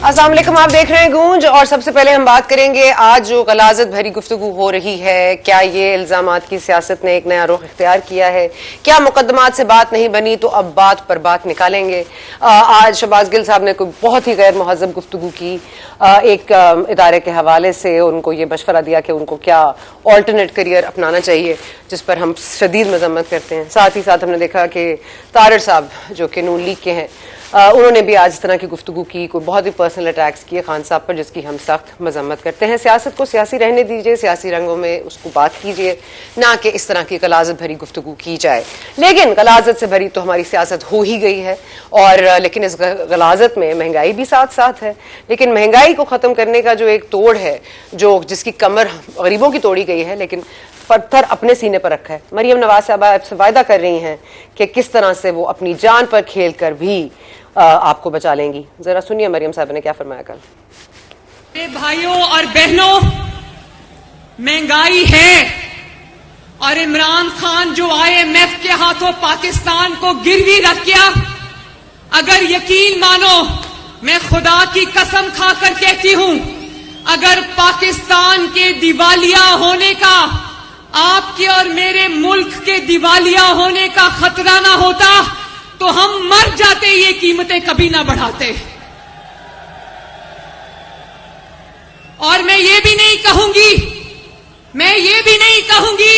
अस्सलाम वालेकुम, आप देख रहे हैं गूंज। और सबसे पहले हम बात करेंगे आज जो गलाजत भरी गुफ्तगू हो रही है, क्या ये इल्जामात की सियासत ने एक नया रुख इख्तियार किया है? क्या मुकदमात से बात नहीं बनी तो अब बात पर बात निकालेंगे। आज शहबाज गिल साहब ने कोई बहुत ही गैर महज़ब गुफ्तगू की, एक इदारे के हवाले से उनको ये मशवरा दिया कि उनको क्या ऑल्टरनेट करियर अपनाना चाहिए, जिस पर हम शदीद मजम्मत करते हैं। साथ ही साथ हमने देखा कि तारड़ साहब जो कि नून लीग के हैं, उन्होंने भी आज इस तरह की गुफ्तगू की, कोई बहुत ही पर्सनल अटैक्स किए खान साहब पर, जिसकी हम सख्त मजम्मत करते हैं। सियासत को सियासी रहने दीजिए, सियासी रंगों में उसको बात कीजिए, ना कि इस तरह की गलाजत भरी गुफ्तगू की जाए। लेकिन गलाजत से भरी तो हमारी सियासत हो ही गई है, और लेकिन इस गलाजत में महंगाई भी साथ साथ है। लेकिन महंगाई को ख़त्म करने का जो एक तोड़ है, जिसकी कमर गरीबों की तोड़ी गई है, लेकिन पत्थर अपने सीने पर रखा है। मरियम नवाज साहब आपसे वायदा कर रही हैं कि किस तरह से वो अपनी जान पर खेल कर भी आपको बचा लेंगी। जरा सुनिए मरियम साहब ने क्या फरमाया कल। मेरे भाइयों और बहनों, महंगाई है और इमरान खान जो IMF के हाथों पाकिस्तान को गिरवी रख गया, अगर यकीन मानो, मैं खुदा की कसम खाकर कहती हूं, अगर पाकिस्तान के दिवालिया होने का, आपके और मेरे मुल्क के दिवालिया होने का खतरा ना होता तो हम मर जाते, ये कीमतें कभी ना बढ़ाते। और मैं ये भी नहीं कहूंगी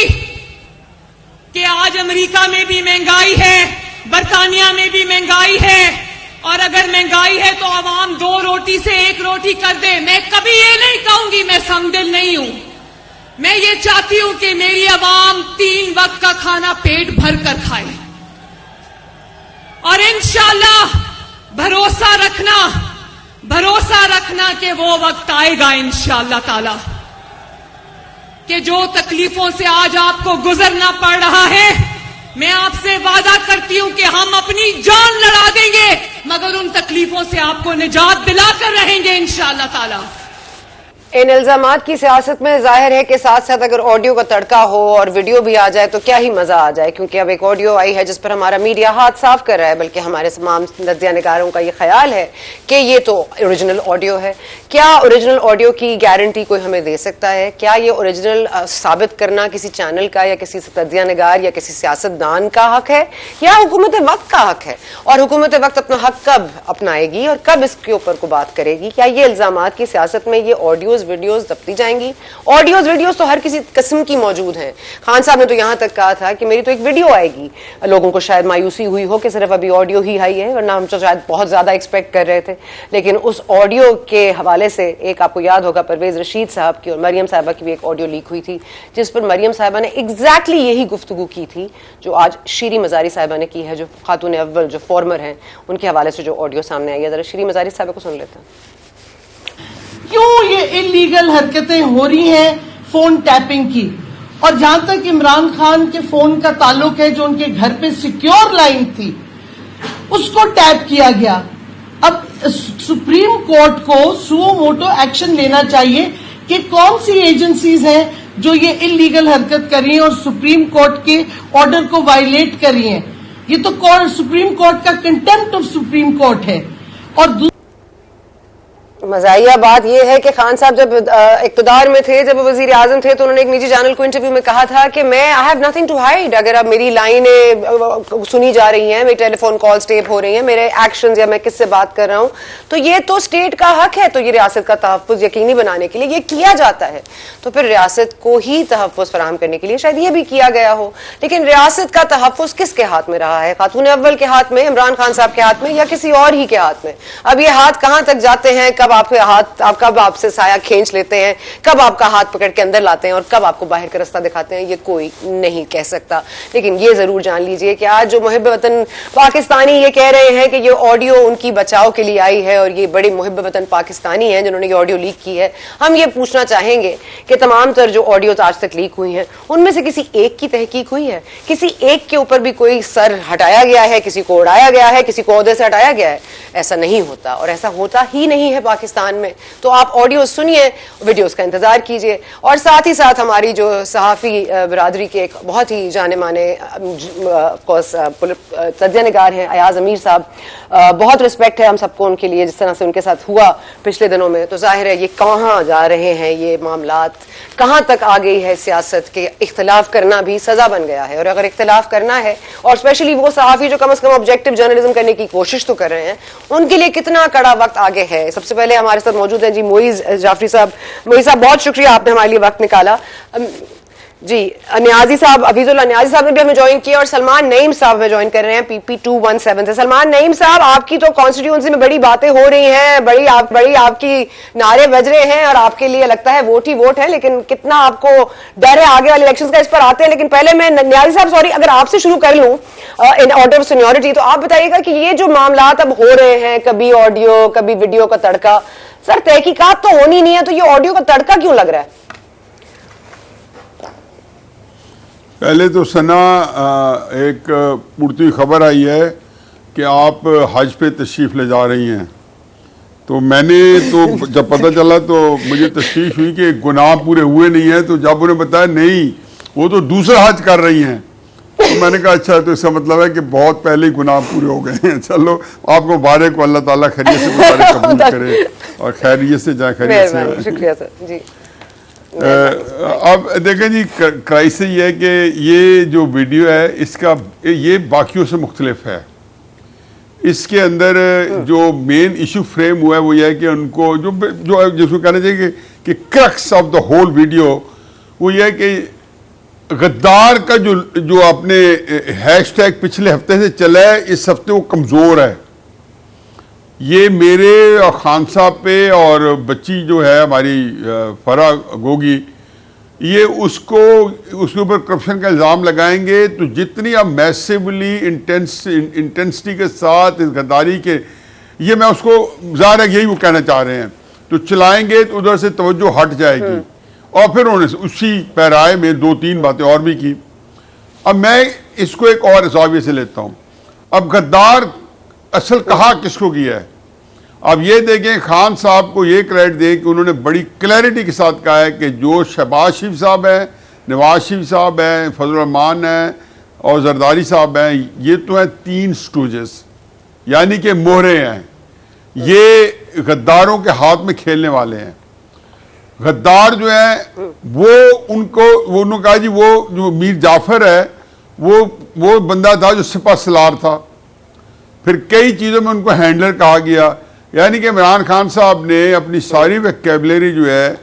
कि आज अमेरिका में भी महंगाई है, बरतानिया में भी महंगाई है, और अगर महंगाई है तो आवाम 2 रोटी से 1 रोटी कर दे। मैं कभी ये नहीं कहूंगी, मैं संगदिल नहीं हूं। मैं ये चाहती हूं कि मेरी आवाम 3 वक्त का खाना पेट भर कर खाए, और इंशाअल्लाह भरोसा रखना कि वो वक्त आएगा इंशाअल्लाह ताला कि जो तकलीफों से आज आपको गुजरना पड़ रहा है, मैं आपसे वादा करती हूं कि हम अपनी जान लड़ा देंगे, मगर उन तकलीफों से आपको निजात दिलाकर रहेंगे इंशाअल्लाह ताला। इन इल्जामात की सियासत में जाहिर है कि साथ साथ अगर ऑडियो का तड़का हो और वीडियो भी आ जाए तो क्या ही मजा आ जाए, क्योंकि अब एक ऑडियो आई है जिस पर हमारा मीडिया हाथ साफ कर रहा है, बल्कि हमारे तमाम नज़रिया निगारों का ये ख्याल है कि ये तो ओरिजिनल ऑडियो है। क्या ओरिजिनल ऑडियो की गारंटी कोई हमें दे सकता है? क्या ये ओरिजिनल साबित करना किसी चैनल का या किसी तजिया निगार या किसी सियासतदान का हक है, या हुकूमत वक्त का हक है? और हुकूमत वक्त अपना हक कब अपनाएगी और कब इसके ऊपर को बात करेगी? क्या ये इल्जामात की सियासत में ये ऑडियोज वीडियोस दबती जाएंगी? ऑडियोज वीडियोस तो हर किसी किस्म की मौजूद हैं। खान साहब ने तो यहां तक कहा था कि मेरी तो एक वीडियो आएगी। लोगों को शायद मायूसी हुई हो कि सिर्फ अभी ऑडियो ही आई है, वरना हम तो शायद बहुत ज्यादा एक्सपेक्ट कर रहे थे। लेकिन उस ऑडियो के हवाले से एक आपको याद होगा, परवेज रशीद साहब की और मरियम साहिबा की भी एक ऑडियो लीक हुई थी, जिस पर मरियम साहिबा ने एग्जैक्टली यही गुफ्तगू की थी जो आज शीरी मजारी साहिबा ने की है, जो खातून अव्वल जो फॉर्मर हैं, उनके हवाले से जो ऑडियो सामने आई है। जरा शीरी मजारी साहिबा को सुन लेते हैं। क्यों ये इलीगल हरकतें हो रही हैं फोन टैपिंग की? और जहां तक इमरान खान के फोन का ताल्लुक है, जो उनके घर पे सिक्योर लाइन थी, उसको टैप किया गया। अब सुप्रीम कोर्ट को सुओ मोटो एक्शन लेना चाहिए कि कौन सी एजेंसीज हैं जो ये इलीगल हरकत कर रही हैं और सुप्रीम कोर्ट के ऑर्डर को वायलेट कर रही हैं। ये तो सुप्रीम कोर्ट का कंटेम्प्ट ऑफ सुप्रीम कोर्ट है। और मजाहिया बात यह है कि खान साहब जब इक्तदार में थे, जब वजीर आजम थे, तो उन्होंने एक निजी चैनल को इंटरव्यू में कहा था कि मैं I have nothing to hide. अगर अब मेरी लाइनें सुनी जा रही हैं, मेरी टेलीफोन कॉल्स टेप हो रही हैं, मेरे एक्शंस या मैं किससे बात कर रहा हूं, तो ये तो स्टेट का हक है। तो ये रियासत का तहफ्फुज यकीनी बनाने के लिए ये किया जाता है, तो फिर रियासत को ही तहफ्फुज फराहम करने के लिए शायद ये भी किया गया हो। लेकिन रियासत का तहफ्फुज किसके हाथ में रहा है? खातून अव्वल के हाथ में, इमरान खान साहब के हाथ में, या किसी और ही के हाथ में? अब ये हाथ कहां तक जाते हैं, कब कब आपसे साया खींच लेते हैं, कब आपका हाथ पकड़ के अंदर लाते हैं और कब आपको बाहर का रास्ता दिखाते हैं, ये कोई नहीं कह सकता। लेकिन ये जरूर जान लीजिए कि आज जो मुहिब वतन पाकिस्तानी ये कह रहे हैं कि ये ऑडियो उनकी बचाव के लिए आई है और ये बड़े मुहिब वतन पाकिस्तानी हैं जिन्होंने ये ऑडियो लीक की है, हम ये पूछना चाहेंगे कि तमाम तर जो ऑडियो आज तक लीक हुई हैं, उनमें से किसी एक की तहकीक हुई है? किसी एक के ऊपर भी कोई सर हटाया गया है, किसी को उड़ाया गया है, किसी को ओहदे से हटाया गया है? ऐसा नहीं होता, और ऐसा होता ही नहीं है पाकिस्तान पाकिस्तान में, तो आप ऑडियो सुनिए, वीडियोस का इंतजार कीजिए। और साथ ही साथ हमारी जो सहाफ़ी बिरादरी के एक बहुत ही जाने माने तज्ञ-निगार हैं अयाज अमीर साहब, बहुत रिस्पेक्ट है हम सबको उनके लिए, जिस तरह से उनके साथ हुआ पिछले दिनों में। तो जाहिर है ये कहाँ जा रहे हैं, ये मामलात कहाँ तक आ गई है सियासत के, इख्तिलाफ करना भी सजा बन गया है। और अगर इख्तिलाफ करना है, और स्पेशली वो सहाफ़ी जो कम से कम ऑब्जेक्टिव जर्नलिज्म करने की कोशिश तो कर रहे हैं, उनके लिए कितना कड़ा वक्त आगे है। सबसे पहले हमारे साथ मौजूद हैं जी मोइज जाफरी साहब। मोइज साहब, बहुत शुक्रिया आपने हमारे लिए वक्त निकाला। जी, न्याजी साहब, अफीजुल्लाह न्याजी साहब ने भी हमें ज्वाइन किया, और सलमान नईम साहब हमें ज्वाइन कर रहे हैं PP 217 से। सलमान नईम साहब, आपकी तो कॉन्स्टिट्यूंसी में बड़ी बातें हो रही हैं, बड़ी आपकी नारे बज रहे हैं, और आपके लिए लगता है वोट ही वोट है, लेकिन कितना आपको डर है आगे वाले इलेक्शंस का, इस पर आते हैं। लेकिन पहले मैं न्याजी साहब, सॉरी, अगर आपसे शुरू कर लूं इन ऑर्डर ऑफ सीनियरिटी, तो आप बताइएगा कि ये जो मामलात अब हो रहे हैं, कभी ऑडियो कभी वीडियो का तड़का, सर तहकीकात तो होनी नहीं है, तो ये ऑडियो का तड़का क्यों लग रहा है? पहले तो सना एक पूर्ति खबर आई है कि आप हज पे तशरीफ़ ले जा रही हैं, तो मैंने तो जब पता चला तो मुझे तशवीश हुई कि गुनाह पूरे हुए नहीं हैं। तो जब उन्हें बताया नहीं वो तो दूसरा हज कर रही हैं, तो मैंने कहा अच्छा, तो इसका मतलब है कि बहुत पहले ही गुनाह पूरे हो गए हैं। चलो आपको मुबारक को, अल्लाह ताला खैरियत से मुबारक कबूल करे और खैरियत से जाए, खैरियत से। शुक्रिया सर जी। अब देखें जी, क्राइसिस ये है कि ये जो वीडियो है इसका ये बाकियों से मुख्तलिफ है। इसके अंदर जो मेन इशू फ्रेम हुआ है वो ये है कि उनको जो जिसको कहना चाहिए कि crux of the whole video वो ये है कि गद्दार का जो आपने हैशटैग पिछले हफ्ते से चला है, इस हफ्ते वो कमज़ोर है। ये मेरे और खान साहब पे और बच्ची जो है हमारी फरा गोगी, ये उसके ऊपर करप्शन का इल्ज़ाम लगाएंगे, तो जितनी आप मैसिवली इंटेंसिटी के साथ इस गद्दारी के, ये मैं उसको ज़ाहिर है यही वो कहना चाह रहे हैं, तो चलाएंगे तो उधर से तवज्जो हट जाएगी। और फिर उन्होंने उसी पैराए में 2-3 बातें और भी की। अब मैं इसको एक और ज़ाविये से लेता हूँ। अब गद्दार असल कहा किसको किया है? अब ये देखें, खान साहब को ये क्रेडिट दें कि उन्होंने बड़ी क्लैरिटी के साथ कहा है कि जो शहबाज शरीफ साहब हैं, नवाज शरीफ साहब हैं, फजल रहमान हैं और जरदारी साहब हैं, ये तो हैं 3 स्टूजेस, यानी कि मोहरे हैं। ये गद्दारों के हाथ में खेलने वाले हैं। गद्दार जो है उन्होंने कहा जी वो जो मीर जाफर है वो बंदा था जो सिपा सलार था। फिर कई चीज़ों में उनको हैंडलर कहा गया, यानी कि इमरान खान साहब ने अपनी सारी वोकैबुलरी जो है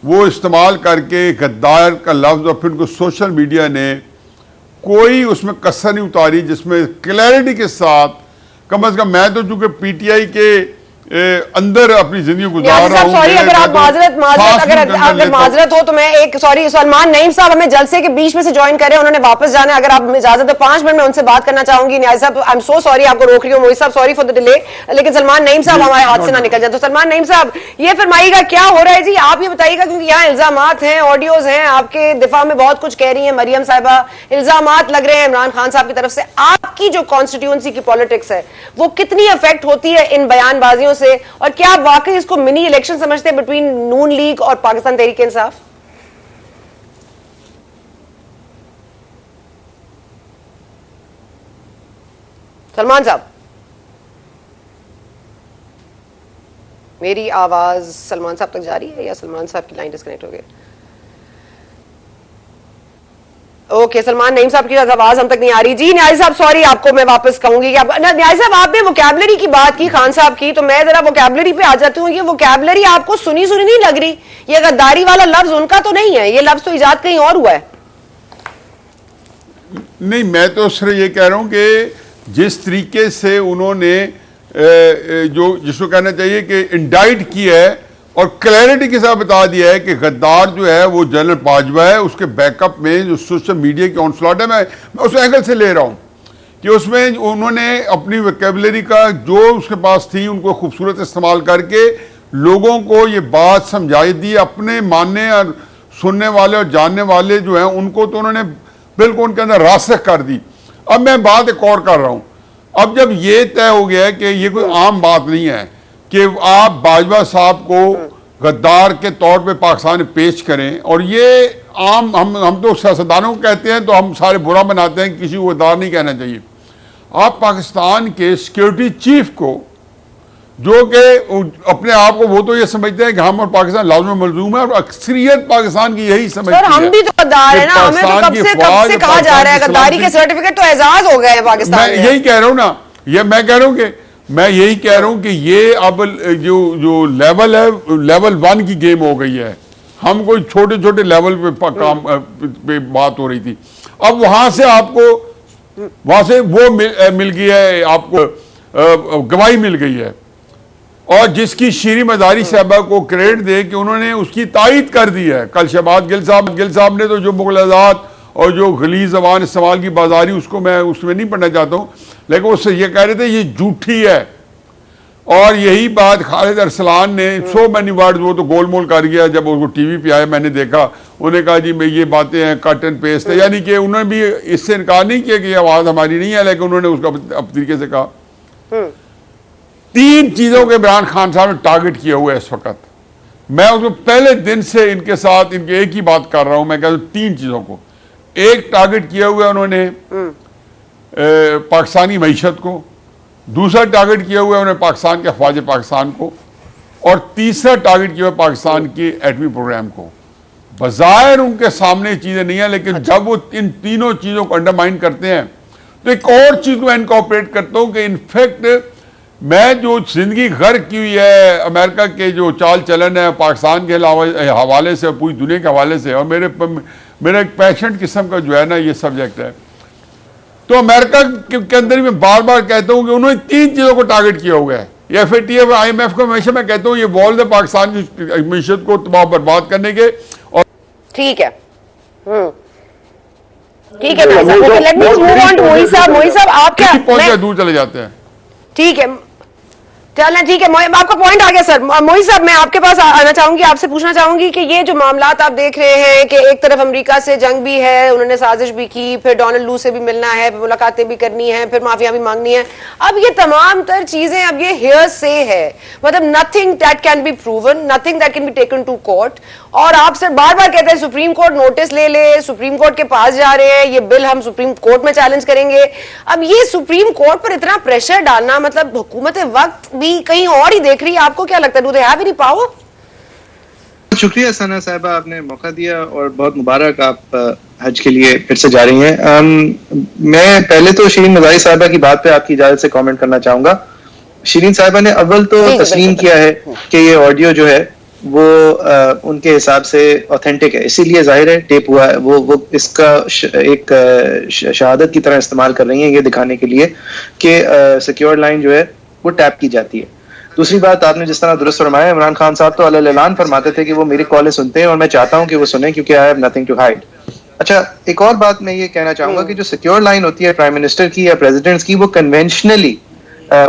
वो इस्तेमाल करके गद्दार का लफ्ज़, और फिर उनको सोशल मीडिया ने कोई उसमें कसर नहीं उतारी जिसमें क्लैरिटी के साथ, कम अज़ कम मैं तो चूँकि PTI के अंदर अपनी जिंदगी गुजार रहा हूं। सॉरी, अगर आप माजरत हो तो मैं एक सॉरी, सलमान नईम साहब हमें जलसे के बीच में से ज्वाइन करें, उन्होंने वापस जाना है। अगर आप इजाजत है 5 मिनट में उनसे बात करना चाहूंगी। न्याज साहब, आई एम सो सॉरी आपको रोक रही हूँ। मोहित साहब, सॉरी फॉर द डिले, लेकिन सलमान नईम साहब हमारे हाथ से ना निकल जाए। तो सलमान नईम साहब, ये फरमाइएगा क्या हो रहा है जी, आप ये बताइएगा, क्योंकि यहाँ इल्जामात हैं, ऑडियोज हैं, आपके दिफा में बहुत कुछ कह रही है मरियम साहिबा, इल्जामात लग रहे हैं इमरान खान साहब की तरफ से। आपकी जो कॉन्स्टिट्यूंसी की पॉलिटिक्स है वो कितनी अफेक्ट होती है इन बयानबाजियों से, और क्या आप वाकई इसको मिनी इलेक्शन समझते हैं बिटवीन नून लीग और पाकिस्तान तहरीक इंसाफ? सलमान साहब, मेरी आवाज सलमान साहब तक जा रही है या सलमान साहब की लाइन डिस्कनेक्ट हो गई? ओके, सलमान नईम साहब की आवाज हम तक नहीं आ रही। जी न्याजी साहब, सॉरी, आपको मैं वापस कहूंगी कि न्याजी साहब आपने वोकैबुलरी की बात की खान साहब की, तो मैं जरा वोकैबुलरी पे आ जाती हूँ। ये वोकैबुलरी आपको सुनी सुनी नहीं लग रही? ये गद्दारी वाला लफ्ज उनका तो नहीं है, ये लफ्ज तो इजाद कहीं और हुआ है। नहीं, मैं तो सिर्फ ये कह रहा हूँ कि जिस तरीके से उन्होंने जो जिसको कहना चाहिए कि इंडाइट किया है और क्लैरिटी के साथ बता दिया है कि गद्दार जो है वो जनरल बाजवा है, उसके बैकअप में जो सोशल मीडिया की ऑनस्लॉट है, मैं उस एंगल से ले रहा हूँ कि उसमें उन्होंने अपनी वोकैबुलरी का जो उसके पास थी उनको खूबसूरत इस्तेमाल करके लोगों को ये बात समझाई दी। अपने मानने और सुनने वाले और जानने वाले जो हैं उनको तो उन्होंने बिल्कुल उनके अंदर रास्ख कर दी। अब मैं बात एक और कर रहा हूँ। अब जब ये तय हो गया है कि ये कोई आम बात नहीं है कि आप बाजवा साहब को गद्दार के तौर पे पाकिस्तान में पेश करें, और ये आम हम तो सियासतदानों को कहते हैं तो हम सारे बुरा बनाते हैं, किसी को गद्दार नहीं कहना चाहिए। आप पाकिस्तान के सिक्योरिटी चीफ को, जो कि अपने आप को वो तो ये समझते हैं कि हम और पाकिस्तान लाज़िम मलज़ूम है, और अक्सरियत पाकिस्तान की यही समझती है। हम भी तो गद्दार है ना, हमें तो कब से कहा जा रहा है गद्दारी के सर्टिफिकेट तो एजाज हो गए हैं पाकिस्तान में। यही कह रहा हूँ ना, ये मैं कह रहा हूँ कि ये अब जो लेवल है, लेवल 1 की गेम हो गई है। हम कोई छोटे छोटे लेवल पे काम पे बात हो रही थी, अब वहां से वो मिल गई है, आपको गवाही मिल गई है, और जिसकी शीरी मदारी साहबा को क्रेडिट दे कि उन्होंने उसकी तायद कर दी है। कल शहबाज गिल साहब ने तो जो मुगलजात और जो गलीज ज़बान इस्तेमाल की बाजारी, उसको मैं उसमें नहीं पढ़ना चाहता हूँ, लेकिन उससे ये कह रहे थे ये झूठी है। और यही बात खालिद अरसलान ने सो मैनी वर्ड्स, वो तो गोलमोल कर गया जब वो टीवी पे आया, मैंने देखा, उन्होंने कहा जी मैं ये बातें हैं कट एंड पेस्ट है, यानी कि उन्होंने भी इससे इनकार नहीं किया कि आवाज़ हमारी नहीं है, लेकिन उन्होंने उसका अब तरीके से कहा। 3 चीज़ों के इमरान खान साहब ने टारगेट किया हुआ है इस वक्त। मैं उसको पहले दिन से इनके साथ इनके एक ही बात कर रहा हूँ, मैं कहता हूँ 3 चीज़ों को। एक टारगेट किया हुआ है उन्होंने पाकिस्तानी मईशत को, दूसरा टारगेट किया हुआ है उन्होंने पाकिस्तान के अफवाज पाकिस्तान को, और तीसरा टारगेट किया हुआ है पाकिस्तान के एटमी प्रोग्राम को। बज़ाहिर उनके सामने चीज़ें नहीं है, लेकिन जब वो इन तीनों चीज़ों को अंडरमाइन करते हैं तो एक और चीज़ को इनकॉर्पोरेट करता हूँ कि इनफैक्ट मैं जो जिंदगी गर्क की हुई है अमेरिका के जो चाल चलन है पाकिस्तान के हवाले से, पूरी दुनिया के हवाले से, और मेरा एक पैशनेट किस्म का जो है ना ये सब्जेक्ट है, तो अमेरिका के अंदर मैं बार बार कहता हूँ कि उन्होंने 3 चीज़ों को टारगेट किया हुआ है। FATF IMF को हमेशा मैं कहता हूँ ये वॉल्स है पाकिस्तान की मीशत को तबाह बर्बाद करने के। और ठीक है, ठीक है, let me move on to मोई साहब आप क्या पहुंच दूर चले जाते हैं। ठीक है, चलें, ठीक है, आपका पॉइंट आ गया सर। मोई साहब मैं आपके पास आना चाहूंगी, आपसे पूछना चाहूंगी कि ये जो मामलात आप देख रहे हैं कि एक तरफ अमेरिका से जंग भी है, उन्होंने साजिश भी की, फिर डोनाल्ड लू से भी मिलना है, फिर मुलाकातें भी करनी है, फिर माफिया भी मांगनी है, अब ये तमाम तर चीजें अब ये हेयर से है, मतलब nothing that can be proven, nothing that can be taken to court. और आप सर बार बार कहते हैं सुप्रीम कोर्ट नोटिस ले ले, सुप्रीम कोर्ट के पास जा रहे हैं, ये बिल हम सुप्रीम कोर्ट में चैलेंज करेंगे। अब ये सुप्रीम कोर्ट पर इतना प्रेशर डालना, मतलब हुकूमत वक्त भी कहीं और ही देख रही है, आपको क्या लगता है, do they have any power? शुक्रिया सना साहिबा, आपने मौका दिया और बहुत मुबारक, आप हज के लिए फिर से जा रही हैं। मैं पहले तो शीरीन मज़ारी साहिबा की बात पे आपकी इजाजत से कमेंट करना चाहूंगा। शीरीन साहिबा ने अव्वल तो तस्लीम किया है कि ये ऑडियो जो है वो उनके हिसाब से ऑथेंटिक है, इसीलिए जाहिर है टेप हुआ है, वो इसका एक शहादत की तरह इस्तेमाल कर रही हैं ये दिखाने के लिए कि सिक्योर लाइन जो है वो टैप की जाती है। दूसरी बात, आपने जिस तरह दुरुस्त फरमाया, इमरान खान साहब तो अल-ऐलान फरमाते थे कि वो मेरी कॉलें सुनते हैं और मैं चाहता हूं कि वो सुने क्योंकि I have nothing to hide. अच्छा, एक और बात मैं ये कहना चाहूंगा कि जो सिक्योर लाइन होती है प्राइम मिनिस्टर की या प्रेसिडेंट्स की, वो कन्वेंशनली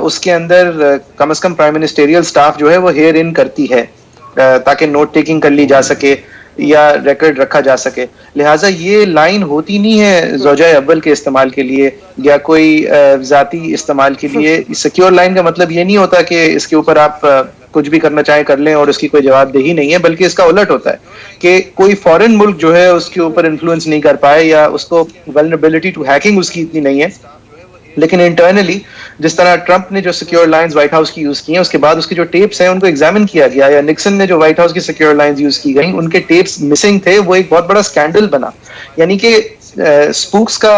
उसके अंदर कम से कम प्राइम मिनिस्टेरियल स्टाफ जो है वो हेयर इन करती है ताकि नोट टेकिंग कर ली जा सके या रिकॉर्ड रखा जा सके। लिहाजा ये लाइन होती नहीं है ज़ौजा अव्वल के इस्तेमाल के लिए या कोई जाती इस्तेमाल के लिए। सिक्योर लाइन का मतलब ये नहीं होता कि इसके ऊपर आप कुछ भी करना चाहें कर लें और उसकी कोई जवाबदेही नहीं है, बल्कि इसका उलट होता है कि कोई फॉरेन मुल्क जो है उसके ऊपर इन्फ्लुएंस नहीं कर पाए या उसको वल्नरेबिलिटी टू हैकिंग उसकी इतनी नहीं है, लेकिन इंटरनली जिस तरह ट्रंप ने जो सिक्योर लाइंस व्हाइट हाउस की यूज की हैं, उसके बाद उसके जो टेप्स हैं उनको एग्जामिन किया गया, या निक्सन ने जो व्हाइट हाउस की सिक्योर लाइंस यूज की गई उनके टेप्स मिसिंग थे, वो एक बहुत बड़ा स्कैंडल बना। यानी कि स्पूक्स का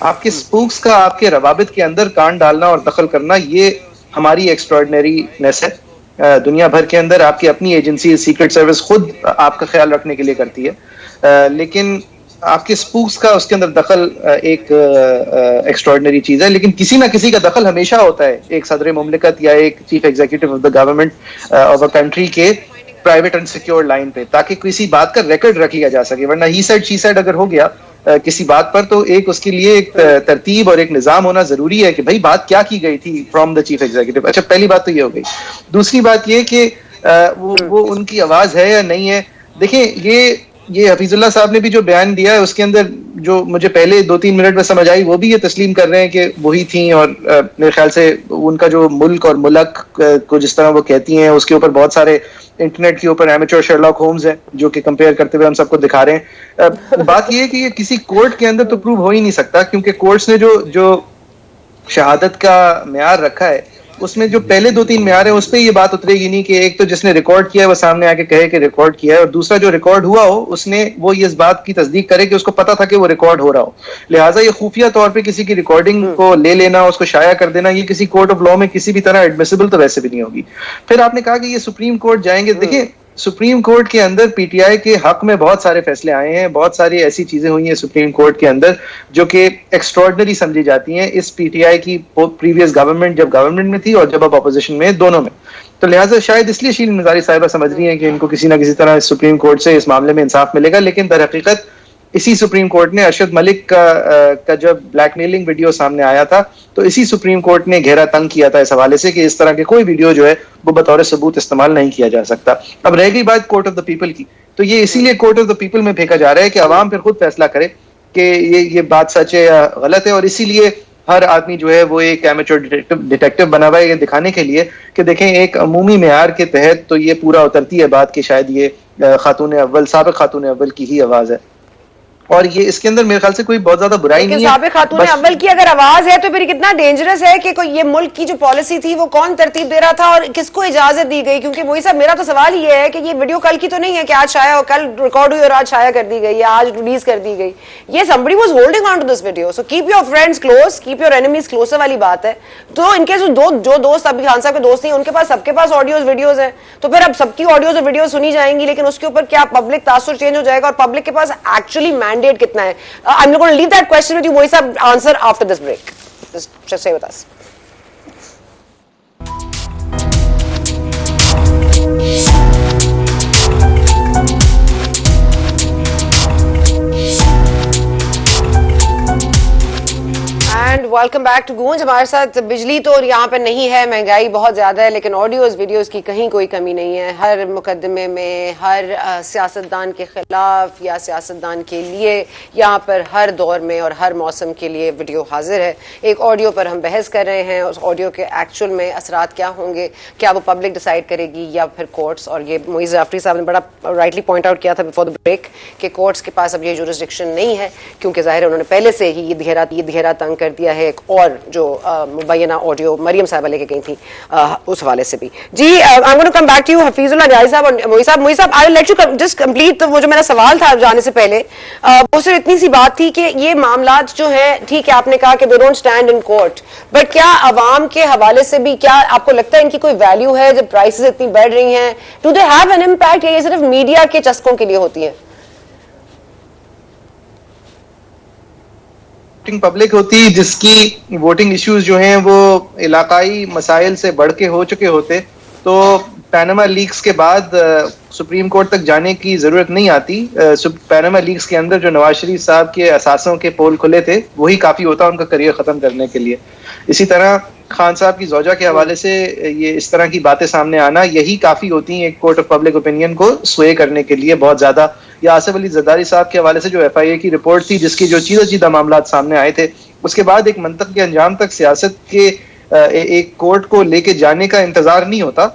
आपके स्पूक्स का आपके रवाबित के अंदर कान डालना और दखल करना, ये हमारी एक्स्ट्राऑर्डिनरीनेस है। दुनिया भर के अंदर आपकी अपनी एजेंसी सीक्रेट सर्विस खुद आपका ख्याल रखने के लिए करती है, लेकिन आपके स्पूक्स का उसके अंदर दखल एक एक्स्ट्राऑर्डिनरी चीज है। लेकिन किसी ना किसी का दखल हमेशा होता है एक सदर मुमलिकत या एक chief executive of the government of a country के प्राइवेट एंड सिक्योर लाइन पे, ताकि किसी बात का रिकॉर्ड रख लिया जा सके। वरना ही साइड शी साइड अगर हो गया किसी बात पर, तो एक उसके लिए एक तरतीब और एक निजाम होना जरूरी है कि भाई बात क्या की गई थी फ्रॉम द चीफ एग्जीक्यूटिव। अच्छा, पहली बात तो ये हो गई। दूसरी बात ये कि वो उनकी आवाज है या नहीं है। देखिए, ये ये हफीजुल्लाह साहब ने भी जो बयान दिया है उसके अंदर जो मुझे पहले 2-3 मिनट में समझ आई, वो भी ये तस्लीम कर रहे हैं कि वही थी, और मेरे ख्याल से उनका जो मुल्क और मुलक को जिस तरह वो कहती हैं उसके ऊपर बहुत सारे इंटरनेट के ऊपर एमेच्योर शर्लॉक होम्स हैं जो कि कंपेयर करते हुए हम सबको दिखा रहे हैं। बात ये है कि ये किसी कोर्ट के अंदर तो प्रूव हो ही नहीं सकता, क्योंकि कोर्ट्स ने जो शहादत का म्यार रखा है उसमें जो पहले 2-3 म्यार है उस पर ये बात उतरेगी नहीं कि एक तो जिसने रिकॉर्ड किया है वो सामने आके कहे कि रिकॉर्ड किया है, और दूसरा जो रिकॉर्ड हुआ हो उसने वो ये इस बात की तस्दीक करे कि उसको पता था कि वो रिकॉर्ड हो रहा हो। लिहाजा ये खुफिया तौर पे किसी की रिकॉर्डिंग को ले लेना, उसको शाया कर देना, ये किसी कोर्ट ऑफ लॉ में किसी भी तरह एडमिसिबल तो वैसे भी नहीं होगी। फिर आपने कहा कि ये सुप्रीम कोर्ट जाएंगे। देखिए, सुप्रीम कोर्ट के अंदर पीटीआई के हक में बहुत सारे फैसले आए हैं, बहुत सारी ऐसी चीजें हुई हैं सुप्रीम कोर्ट के अंदर जो कि एक्स्ट्रॉर्डिनरी समझी जाती हैं इस पीटीआई की प्रीवियस गवर्नमेंट, जब गवर्नमेंट में थी और जब अब अपोजिशन में, दोनों में। तो लिहाजा शायद इसलिए शील मजारी साहिबा समझ रही हैं कि इनको किसी ना किसी तरह सुप्रीम कोर्ट से इस मामले में इंसाफ मिलेगा। लेकिन दर हकीकत इसी सुप्रीम कोर्ट ने अरशद मलिक का जब ब्लैकमेलिंग वीडियो सामने आया था तो इसी सुप्रीम कोर्ट ने घेरा तंग किया था इस हवाले से कि इस तरह के कोई वीडियो जो है वो बतौर सबूत इस्तेमाल नहीं किया जा सकता। अब रह गई बात कोर्ट ऑफ द पीपल की, तो ये इसीलिए कोर्ट ऑफ द पीपल में फेंका जा रहा है कि अवाम फिर खुद फैसला करे कि ये बात सच है या गलत है, और इसीलिए हर आदमी जो है वो एक एमेच्योर डिटेक्टिव बना हुआ है ये दिखाने के लिए कि देखें एक अमूमी मेयार के तहत तो ये पूरा उतरती है बात कि शायद ये खातून अव्वल, साबिक खातून अव्वल की ही आवाज है, और ये इसके अंदर मेरे ख्याल से कोई बहुत ज्यादा बुराई नहीं है। साबिक खातून अव्वल की अगर आवाज है तो फिर कितना डेंजरस है कि कोई ये मुल्क की जो पॉलिसी थी वो कौन तरतीब दे रहा था और किसको इजाजत दी गई। क्योंकि वही साहब, मेरा तो सवाल ये है कि ये वीडियो कल की तो नहीं है कि आज शाया, कल रिकॉर्ड हुई और आज शाया कर दी गई या आज रिलीज कर दी गई। ये somebody was holding on to this video, so keep your friends close, keep your enemies closer वाली बात है। तो इनके जो दोस्त अभी खान साहब के दोस्त नहीं, उनके पास सबके पास ऑडियोज वीडियोज है, तो फिर अब सबकी ऑडियोज और वीडियो सुनी जाएंगी, लेकिन उसके ऊपर क्या पब्लिक तासुर चेंज हो जाएगा और पब्लिक के पास एक्चुअली मैंडेट कितना है? I'm going to leave that question with you, Moisa. Answer after this break. Just stay with us. And welcome back to Goonj. हमारे साथ बिजली तो यहाँ पर नहीं है, महंगाई बहुत ज्यादा है, लेकिन ऑडियोज वीडियोस की कहीं कोई कमी नहीं है। हर मुकदमे में, हर सियासतदान के खिलाफ या सियासतदान के लिए, यहाँ पर हर दौर में और हर मौसम के लिए वीडियो हाजिर है। एक ऑडियो पर हम बहस कर रहे हैं, उस ऑडियो के एक्चुअल में असरात क्या होंगे, क्या वो पब्लिक डिसाइड करेगी या फिर कोर्ट्स। और ये मोइज़ जाफरी साहब ने बड़ा राइटली पॉइंट आउट किया था बिफोर द ब्रेक कि कोर्ट्स के पास अब ये जुरिस्डिक्शन नहीं है, क्योंकि जाहिर है उन्होंने पहले से ही ये घेरा तंग कर दिया है। एक और जो मुबैना ऑडियो मरियम साहबा लेके गई थी उस हवाले से भी। जी, I am going to come back to you Hafeezullah Niazi साहब और मोइज़ साहब। I will let you just complete. तो वो जो मेरा सवाल था जाने से पहले, वो सिर्फ इतनी सी बात थी कि ये मामलात जो है, ठीक है आपने कहा कि they don't stand in court, but क्या अवाम के हवाले से भी क्या आपको लगता है इनकी कोई वैल्यू है जब प्राइसेस इतनी बढ़ रही हैं? Do they have an impact या ये सिर्फ मीडिया के चस्कों के लिए होती है? पब्लिक होती जिसकी वोटिंग इश्यूज जो हैं वो इलाकाई मसाइल से बढ़ के हो चुके होते, तो पैनामा लीक्स के बाद सुप्रीम कोर्ट तक जाने की जरूरत नहीं आती। पैनामा लीक्स के अंदर जो नवाज शरीफ साहब के असासों के पोल खुले थे वही काफी होता उनका करियर खत्म करने के लिए। इसी तरह खान साहब की ज़ौजा के हवाले से ये इस तरह की बातें सामने आना यही काफी होती हैं एक कोर्ट ऑफ पब्लिक ओपिनियन को स्वे करने के लिए बहुत ज्यादा। या आसिफ अली जरदारी साहब के हवाले से जो FIA की रिपोर्ट थी जिसकी जो चीज़ा मामला सामने आए थे, उसके बाद एक मंतक के अंजाम तक सियासत के एक कोर्ट को लेके जाने का इंतजार नहीं होता।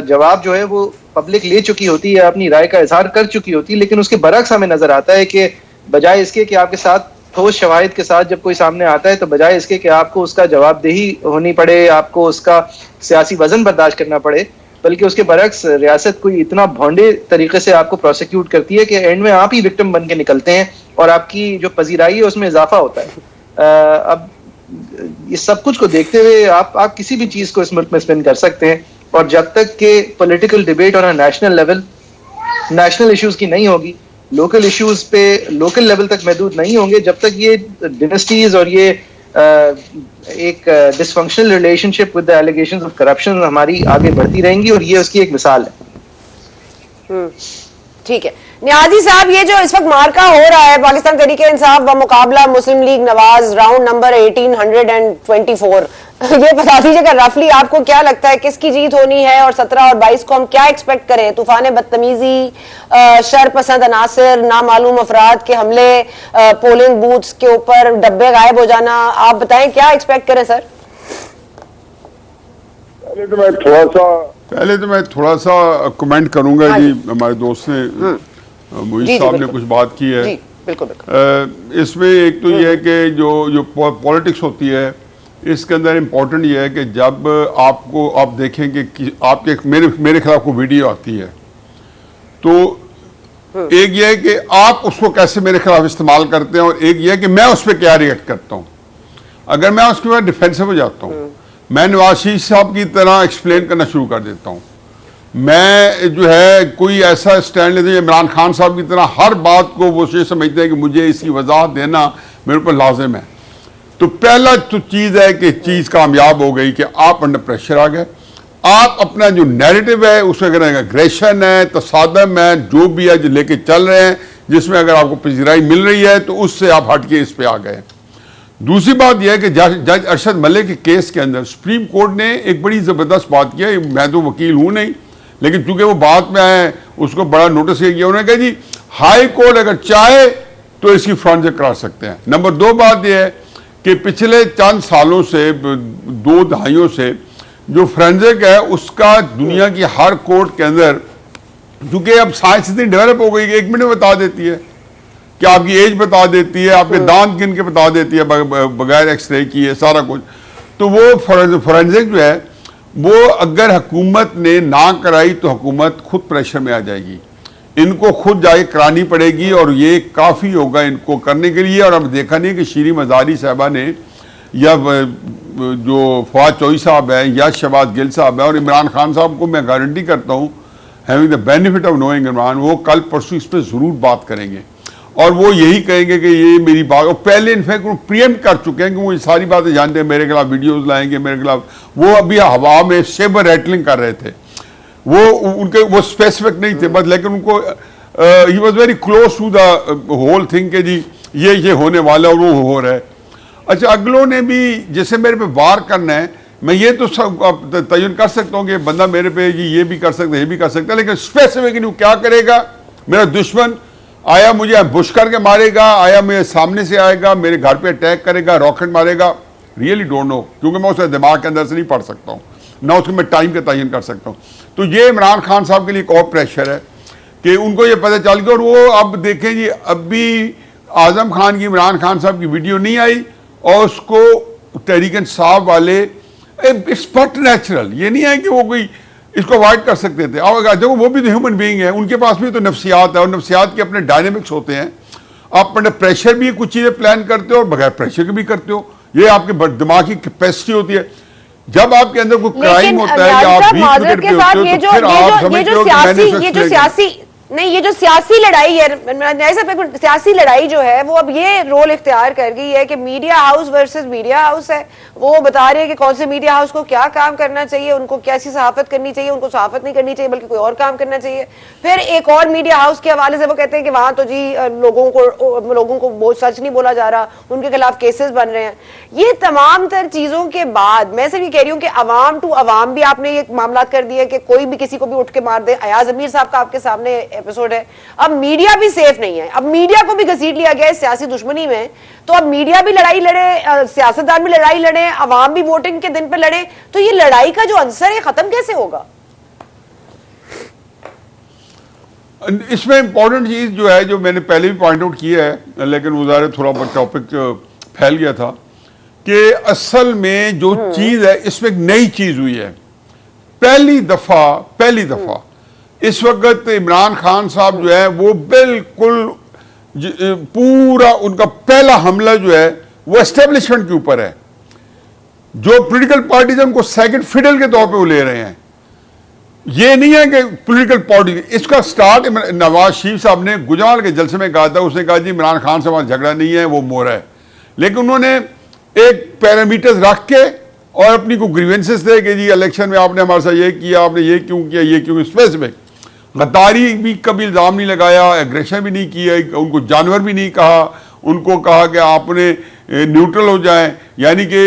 जवाब जो है वो पब्लिक ले चुकी होती है, अपनी राय का इजहार कर चुकी होती है, लेकिन उसके बरक्स हमें नजर आता है कि बजाय इसके कि आपके साथ ठोस शवाहिद के साथ जब कोई सामने आता है तो बजाय इसके कि आपको उसका जवाबदेही होनी पड़े, आपको उसका सियासी वजन बर्दाश्त करना पड़े, बल्कि उसके बरक्स रियासत कोई इतना भोंडे तरीके से आपको प्रोसिक्यूट करती है कि एंड में आप ही विक्टिम बन के निकलते हैं और आपकी जो पजीराई है उसमें इजाफा होता है। अब इस सब कुछ को देखते हुए आप किसी भी चीज को इस मुल्क में स्पिन कर सकते हैं, और जब तक के political debate on national level national issues की नहीं होगी, लोकल इश्यूज पे लोकल लेवल तक महदूद नहीं होंगे, जब तक ये डिनेस्टीज और ये एक dysfunctional relationship with the allegations of corruption हमारी आगे बढ़ती रहेंगी, और ये उसकी एक मिसाल है। ठीक है नियाजी साहब, ये जो इस वक्त मार्का हो रहा है पाकिस्तान तहरीक इंसाफ व मुकाबला मुस्लिम लीग नवाज, राउंड नंबर 1824, ये बता दीजिएगा रफली आपको क्या लगता है किसकी जीत होनी है, और 17 और 22 को हम क्या एक्सपेक्ट करें? तूफान बदतमीजी, शरपसंद अनासर, नामालूम अफराद के हमले, पोलिंग बूथ्स के ऊपर डब्बे गायब हो जाना, आप बताएं क्या एक्सपेक्ट करें सर? पहले तो मैं थोड़ा सा कमेंट करूंगा जी। हमारे दोस्त ने मुईज साहब ने कुछ बात की है। बिल्कुल बिल्कुल। इसमें एक तो ये है कि जो पॉलिटिक्स होती है इसके अंदर इम्पोर्टेंट ये है कि जब आप देखेंगे कि आपके मेरे खिलाफ कोई वीडियो आती है तो एक ये है कि आप उसको कैसे मेरे खिलाफ इस्तेमाल करते हैं, और एक ये है कि मैं उस पर क्या रिएक्ट करता हूं। अगर मैं उसके बाद डिफेंसिव हो जाता हूं, मैं नवाज शरीफ साहब की तरह एक्सप्लेन करना शुरू कर देता हूं, मैं जो है कोई ऐसा स्टैंड लेते हैं इमरान खान साहब की तरह हर बात को वो ये समझते हैं कि मुझे इसकी वजाहत देना मेरे ऊपर लाजिम है, तो पहला तो चीज़ है कि चीज़ कामयाब हो गई कि आप अंडर प्रेशर आ गए। आप अपना जो नैरेटिव है उसमें अगर एग्रेशन है, तसादम है, जो भी है जो लेके चल रहे हैं, जिसमें अगर आपको पजीराई मिल रही है तो उससे आप हटके इस पे आ गए। दूसरी बात यह है कि जज अरशद मलिक के केस के अंदर सुप्रीम कोर्ट ने एक बड़ी ज़बरदस्त बात की है। मैं तो वकील हूँ नहीं, लेकिन चूंकि वो बात में आए उसको बड़ा नोटिस किया। उन्होंने कहा जी हाई कोर्ट अगर चाहे तो इसकी फॉरेंसिक करा सकते हैं। नंबर 2 बात यह है कि पिछले चंद सालों से 2 दहाइयों से जो फोरेंसिक है उसका दुनिया की हर कोर्ट के अंदर, क्योंकि अब साइंस इतनी डेवलप हो गई कि 1 मिनट में बता देती है कि आपकी एज बता देती है, आपके दांत गिन के बता देती है बगैर एक्सरे किए सारा कुछ। तो वो फोरेंसिक जो है वो अगर हुकूमत ने ना कराई तो हुकूमत खुद प्रेशर में आ जाएगी, इनको खुद जाके करानी पड़ेगी, और ये काफ़ी होगा इनको करने के लिए। और अब देखा नहीं कि शीरी मज़ारी साहबा ने या जो फवाद चौधरी साहब है या शहबाज गिल साहब है और इमरान खान साहब को मैं गारंटी करता हूँ, having the benefit of knowing Imran, वो कल परसों इस पर ज़रूर बात करेंगे और वो यही कहेंगे कि ये मेरी बात, और पहले इनफैक्ट वो प्रियम्प्ट कर चुके हैं कि वो ये सारी बातें जानते हैं, मेरे खिलाफ वीडियोज़ लाएंगे मेरे खिलाफ। वो अभी हवा में शेबर रैटलिंग कर रहे थे, वो उनके वो स्पेसिफिक नहीं थे बस, लेकिन उनको ही was very close to the whole thing के जी ये होने वाला और वो हो रहा है। अच्छा, अगलों ने भी जैसे मेरे पे वार करना है, मैं ये तो सब तयन कर सकता हूँ कि बंदा मेरे पे जी ये भी कर सकता है ये भी कर सकता है, लेकिन स्पेसिफिकली वो क्या करेगा? मेरा दुश्मन आया मुझे बुश करके मारेगा, आया मेरे सामने से आएगा, मेरे घर पे अटैक करेगा, रॉकेट मारेगा, रियली डोंट नो, क्योंकि मैं उसके दिमाग के अंदर से नहीं पढ़ सकता हूँ, ना उसको मैं टाइम का तयन कर सकता हूँ। तो ये इमरान खान साहब के लिए एक और प्रेशर है कि उनको ये पता चल गया, और वो अब देखें जी अभी आजम खान की इमरान खान साहब की वीडियो नहीं आई और उसको तहरीक इंसाफ वाले इट्स बट नेचुरल, ये नहीं है कि वो कोई इसको अवॉइड कर सकते थे। और देखो वो भी तो ह्यूमन बीइंग है, उनके पास भी तो नफ्सियात है और नफ्सियात के अपने डायनेमिक्स होते हैं। आप अंडर प्रेशर भी कुछ चीज़ें प्लान करते हो और बगैर प्रेशर के भी करते हो, ये आपके दिमाग की कैपेसिटी होती है। जब आपके अंदर कोई क्राइम होता है या आप वीक विकेट पे होते हो तो फिर आप समझते हो कि मैंने ये सियासी नहीं, ये जो सियासी लड़ाई है, सियासी लड़ाई जो है वो अब ये रोल इख्तियार कर गई है कि media house versus media house है। वो बता रहे हैं कि कौन से मीडिया हाउस को क्या काम करना चाहिए, उनको कैसी सहाफत करनी चाहिए, उनको सहाफत नहीं करनी चाहिए बल्कि कोई और काम करना चाहिए। फिर एक और मीडिया हाउस के हवाले से वो कहते हैं कि वहां तो जी लोगों को वो सच नहीं बोला जा रहा, उनके खिलाफ केसेस बन रहे हैं। ये तमाम तर चीजों के बाद मैं सिर्फ ये कह रही हूँ कि अवाम टू अवाम भी आपने ये मामला कर दिया कि कोई भी किसी को भी उठ के मार दे। अयाज अमीर साहब का आपके सामने एपिसोड है। अब मीडिया भी सेफ नहीं है, अब मीडिया को भी घसीट लिया गया है सियासी दुश्मनी में। तो अब मीडिया भी लड़ाई लड़े, सियासतदान भी लड़ाई लड़े, अवाम भी वोटिंग के दिन पे लड़े, तो ये लड़ाई का जो अंसर है खत्म कैसे होगा? इसमें इंपॉर्टेंट चीज जो है, जो मैंने पहले भी पॉइंट आउट किया है लेकिन वो ज़ाहिर थोड़ा बहुत टॉपिक फैल गया था, कि असल में जो चीज है इसमें एक नई चीज हुई है। पहली दफा इस वक्त इमरान खान साहब जो है वो बिल्कुल पूरा उनका पहला हमला जो है वो एस्टेब्लिशमेंट के ऊपर है। जो पॉलिटिकल पार्टीज उनको सेकंड फिडल के तौर पे वो ले रहे हैं। ये नहीं है कि पॉलिटिकल पार्टी, इसका स्टार्ट नवाज शरीफ साहब ने गुजरात के जलसे में कहा था। उसने कहा जी इमरान खान से हमारा झगड़ा नहीं है, वो मोरा है, लेकिन उन्होंने एक पैरामीटर्स रख के और अपनी को ग्रीवेंसेस थे कि जी इलेक्शन में आपने हमारे साथ ये किया, आपने ये क्यों किया, ये क्यों, स्पेसिफिक। गद्दारी भी कभी इल्ज़ाम नहीं लगाया, एग्रेशन भी नहीं किया, उनको जानवर भी नहीं कहा, उनको कहा कि आपने न्यूट्रल हो जाएं, यानी कि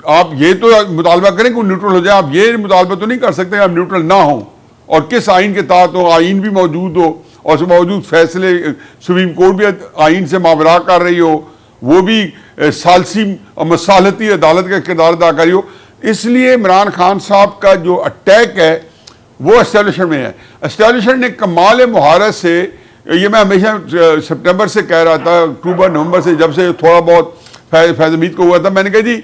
आप ये तो मुतालबा करें कि न्यूट्रल हो जाए, आप ये मुतालबा तो नहीं कर सकते आप न्यूट्रल ना हो और किस आइन के तहत हो, आइन भी मौजूद हो और उसमें मौजूद फैसले सुप्रीम कोर्ट भी आइन से मावरा कर रही हो, वो भी सालसी और मसालती अदालत का किरदार अदा करी हो। इसलिए इमरान खान साहब का जो अटैक है वो एस्टेब्लिशमेंट में है। एस्टेब्लिशमेंट ने कमाल महारत से, ये मैं हमेशा सितंबर से कह रहा था, अक्टूबर नवंबर से, जब से थोड़ा बहुत फैज़ हमीद को हुआ था, मैंने कहा जी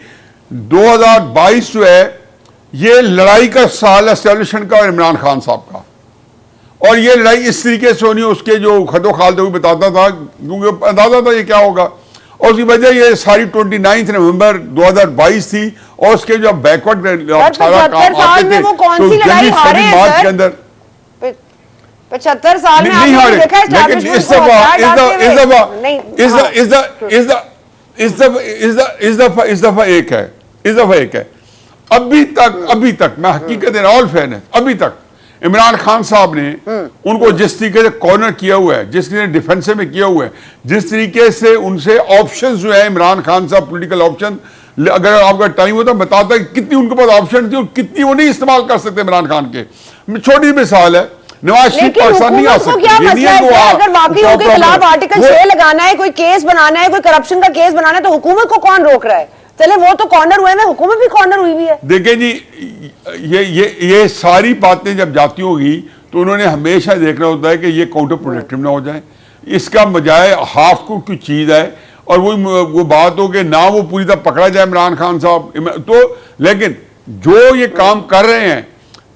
2022 जो है ये लड़ाई का साल एस्टेब्लिशमेंट का और इमरान खान साहब का, और ये लड़ाई इस तरीके से होनी, उसके जो खदो खाल थे बताता था, क्योंकि अंदाजा था ये क्या होगा, और उसकी वजह ये सारी 29 नवंबर 2022 थी, और उसके जो बैकवर्ड सारा काम आते थे तो जल्दी मार्च के अंदर 75 साल में नहीं हारे, लेकिन इस दफा एक है। अभी तक मैं हकीकत इन ऑल फेयरनेस, अभी तक इमरान खान साहब ने उनको जिस तरीके से कॉर्नर किया हुआ है, जिस तरीके से डिफेंसिव में किया हुआ है, जिस तरीके से उनसे ऑप्शंस जो है इमरान खान साहब पॉलिटिकल ऑप्शन, अगर आपका टाइम होता बताता कि कितनी उनके पास ऑप्शन थी और कितनी वो नहीं इस्तेमाल कर सकते इमरान खान के। छोटी मिसाल है, नवाज शरीफ पाकिस्तान नहीं आ सकते, अगर बाकियों के खिलाफ आर्टिकल 6 लगाना है, कोई केस बनाना है, कोई करप्शन का केस बनाना है, तो हुकूमत को कौन रोक रहा है? चले वो तो कॉर्नर हुए हैं, हुकूमत भी कॉर्नर हुई भी है। देखिए जी, ये सारी बातें जब जाती होगी तो उन्होंने हमेशा देखना होता है कि ये काउंटर प्रोडक्टिव ना हो जाए, इसका बजाय हाफ को कोई चीज है, और वो बात हो कि ना वो पूरी तरह पकड़ा जाए इमरान खान साहब तो। लेकिन जो ये काम कर रहे हैं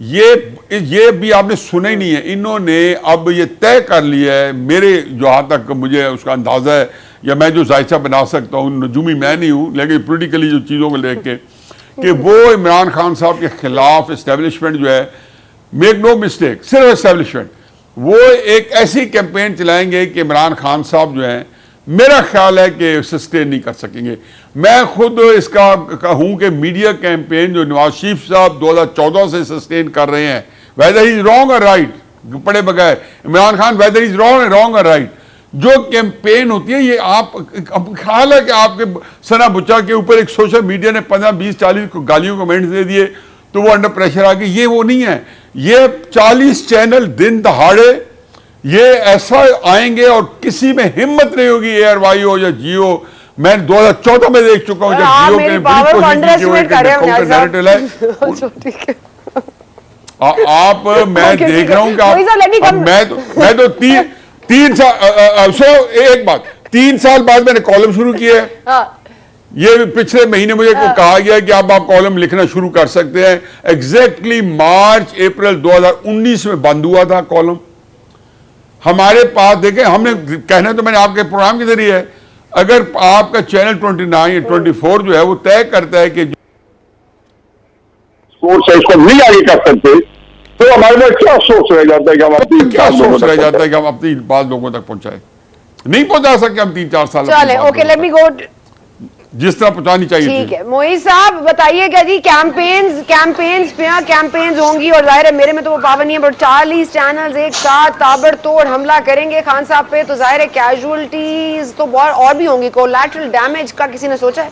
ये भी आपने सुना ही नहीं है, इन्होंने अब ये तय कर लिया है, मेरे जहाँ तक मुझे उसका अंदाजा है, या मैं जो जायजा बना सकता हूँ, नजूमी मैं नहीं हूँ, लेकिन पॉलिटिकली जो चीज़ों को लेके कि वो इमरान खान साहब के खिलाफ एस्टेब्लिशमेंट जो है, मेक नो मिस्टेक, सिर्फ एस्टेब्लिशमेंट वो एक ऐसी कैंपेन चलाएंगे कि इमरान खान साहब जो है, मेरा ख्याल है कि सस्टेन नहीं कर सकेंगे। मैं खुद इसका कहूँ कि मीडिया कैंपेन जो नवाज शरीफ साहब 2014 से सस्टेन कर रहे हैं, वेदर इज रॉन्ग और राइट, पढ़े बगैर Imran Khan whether is wrong और राइट, जो कैंपेन होती है, ये आप ख्याल है कि आपके सना बुच्चा के ऊपर एक सोशल मीडिया ने 15, 20, 40 गालियों कमेंट्स दे दिए तो वो अंडर प्रेशर आ गए, ये वो नहीं है। ये 40 चैनल दिन दहाड़े ये ऐसा आएंगे और किसी में हिम्मत नहीं होगी, एयरवाई हो या जियो। मैं 2014 में देख चुका हूं जब जियो के आप मैं देख रहा हूं कि मैं तो 3 साल एक बात 3 साल बाद मैंने कॉलम शुरू किया है। ये पिछले महीने मुझे कहा गया कि आप कॉलम लिखना शुरू कर सकते हैं। एग्जैक्टली मार्च अप्रैल 2019 में बंद हुआ था कॉलम हमारे पास। देखें, हमने कहना तो मैंने आपके प्रोग्राम के जरिए है, अगर आपका चैनल 29 24 जो है वो तय करता है कि सोर्स है इसको नहीं आगे कर सकते, तो हमारे पास क्या सोर्स रह जाता है कि हम अपनी बात लोगों तक पहुंचाए? नहीं पहुंचा सकते हम 3-4 साल। चले, ओके, लेट मी गो जिस तरह पहुंचानी चाहिए। ठीक है, मोहित साहब बताइएगा जी, कैंपेन्स होंगी और जाहिर है मेरे में तो वो पावर नहीं है, बट 40 चैनल्स एक साथ ताबड़तोड़ हमला करेंगे खान साहब पे, तो जाहिर है कैजुअलिटीज तो बहुत और भी होंगी। कोलैटरल डैमेज का किसी ने सोचा है?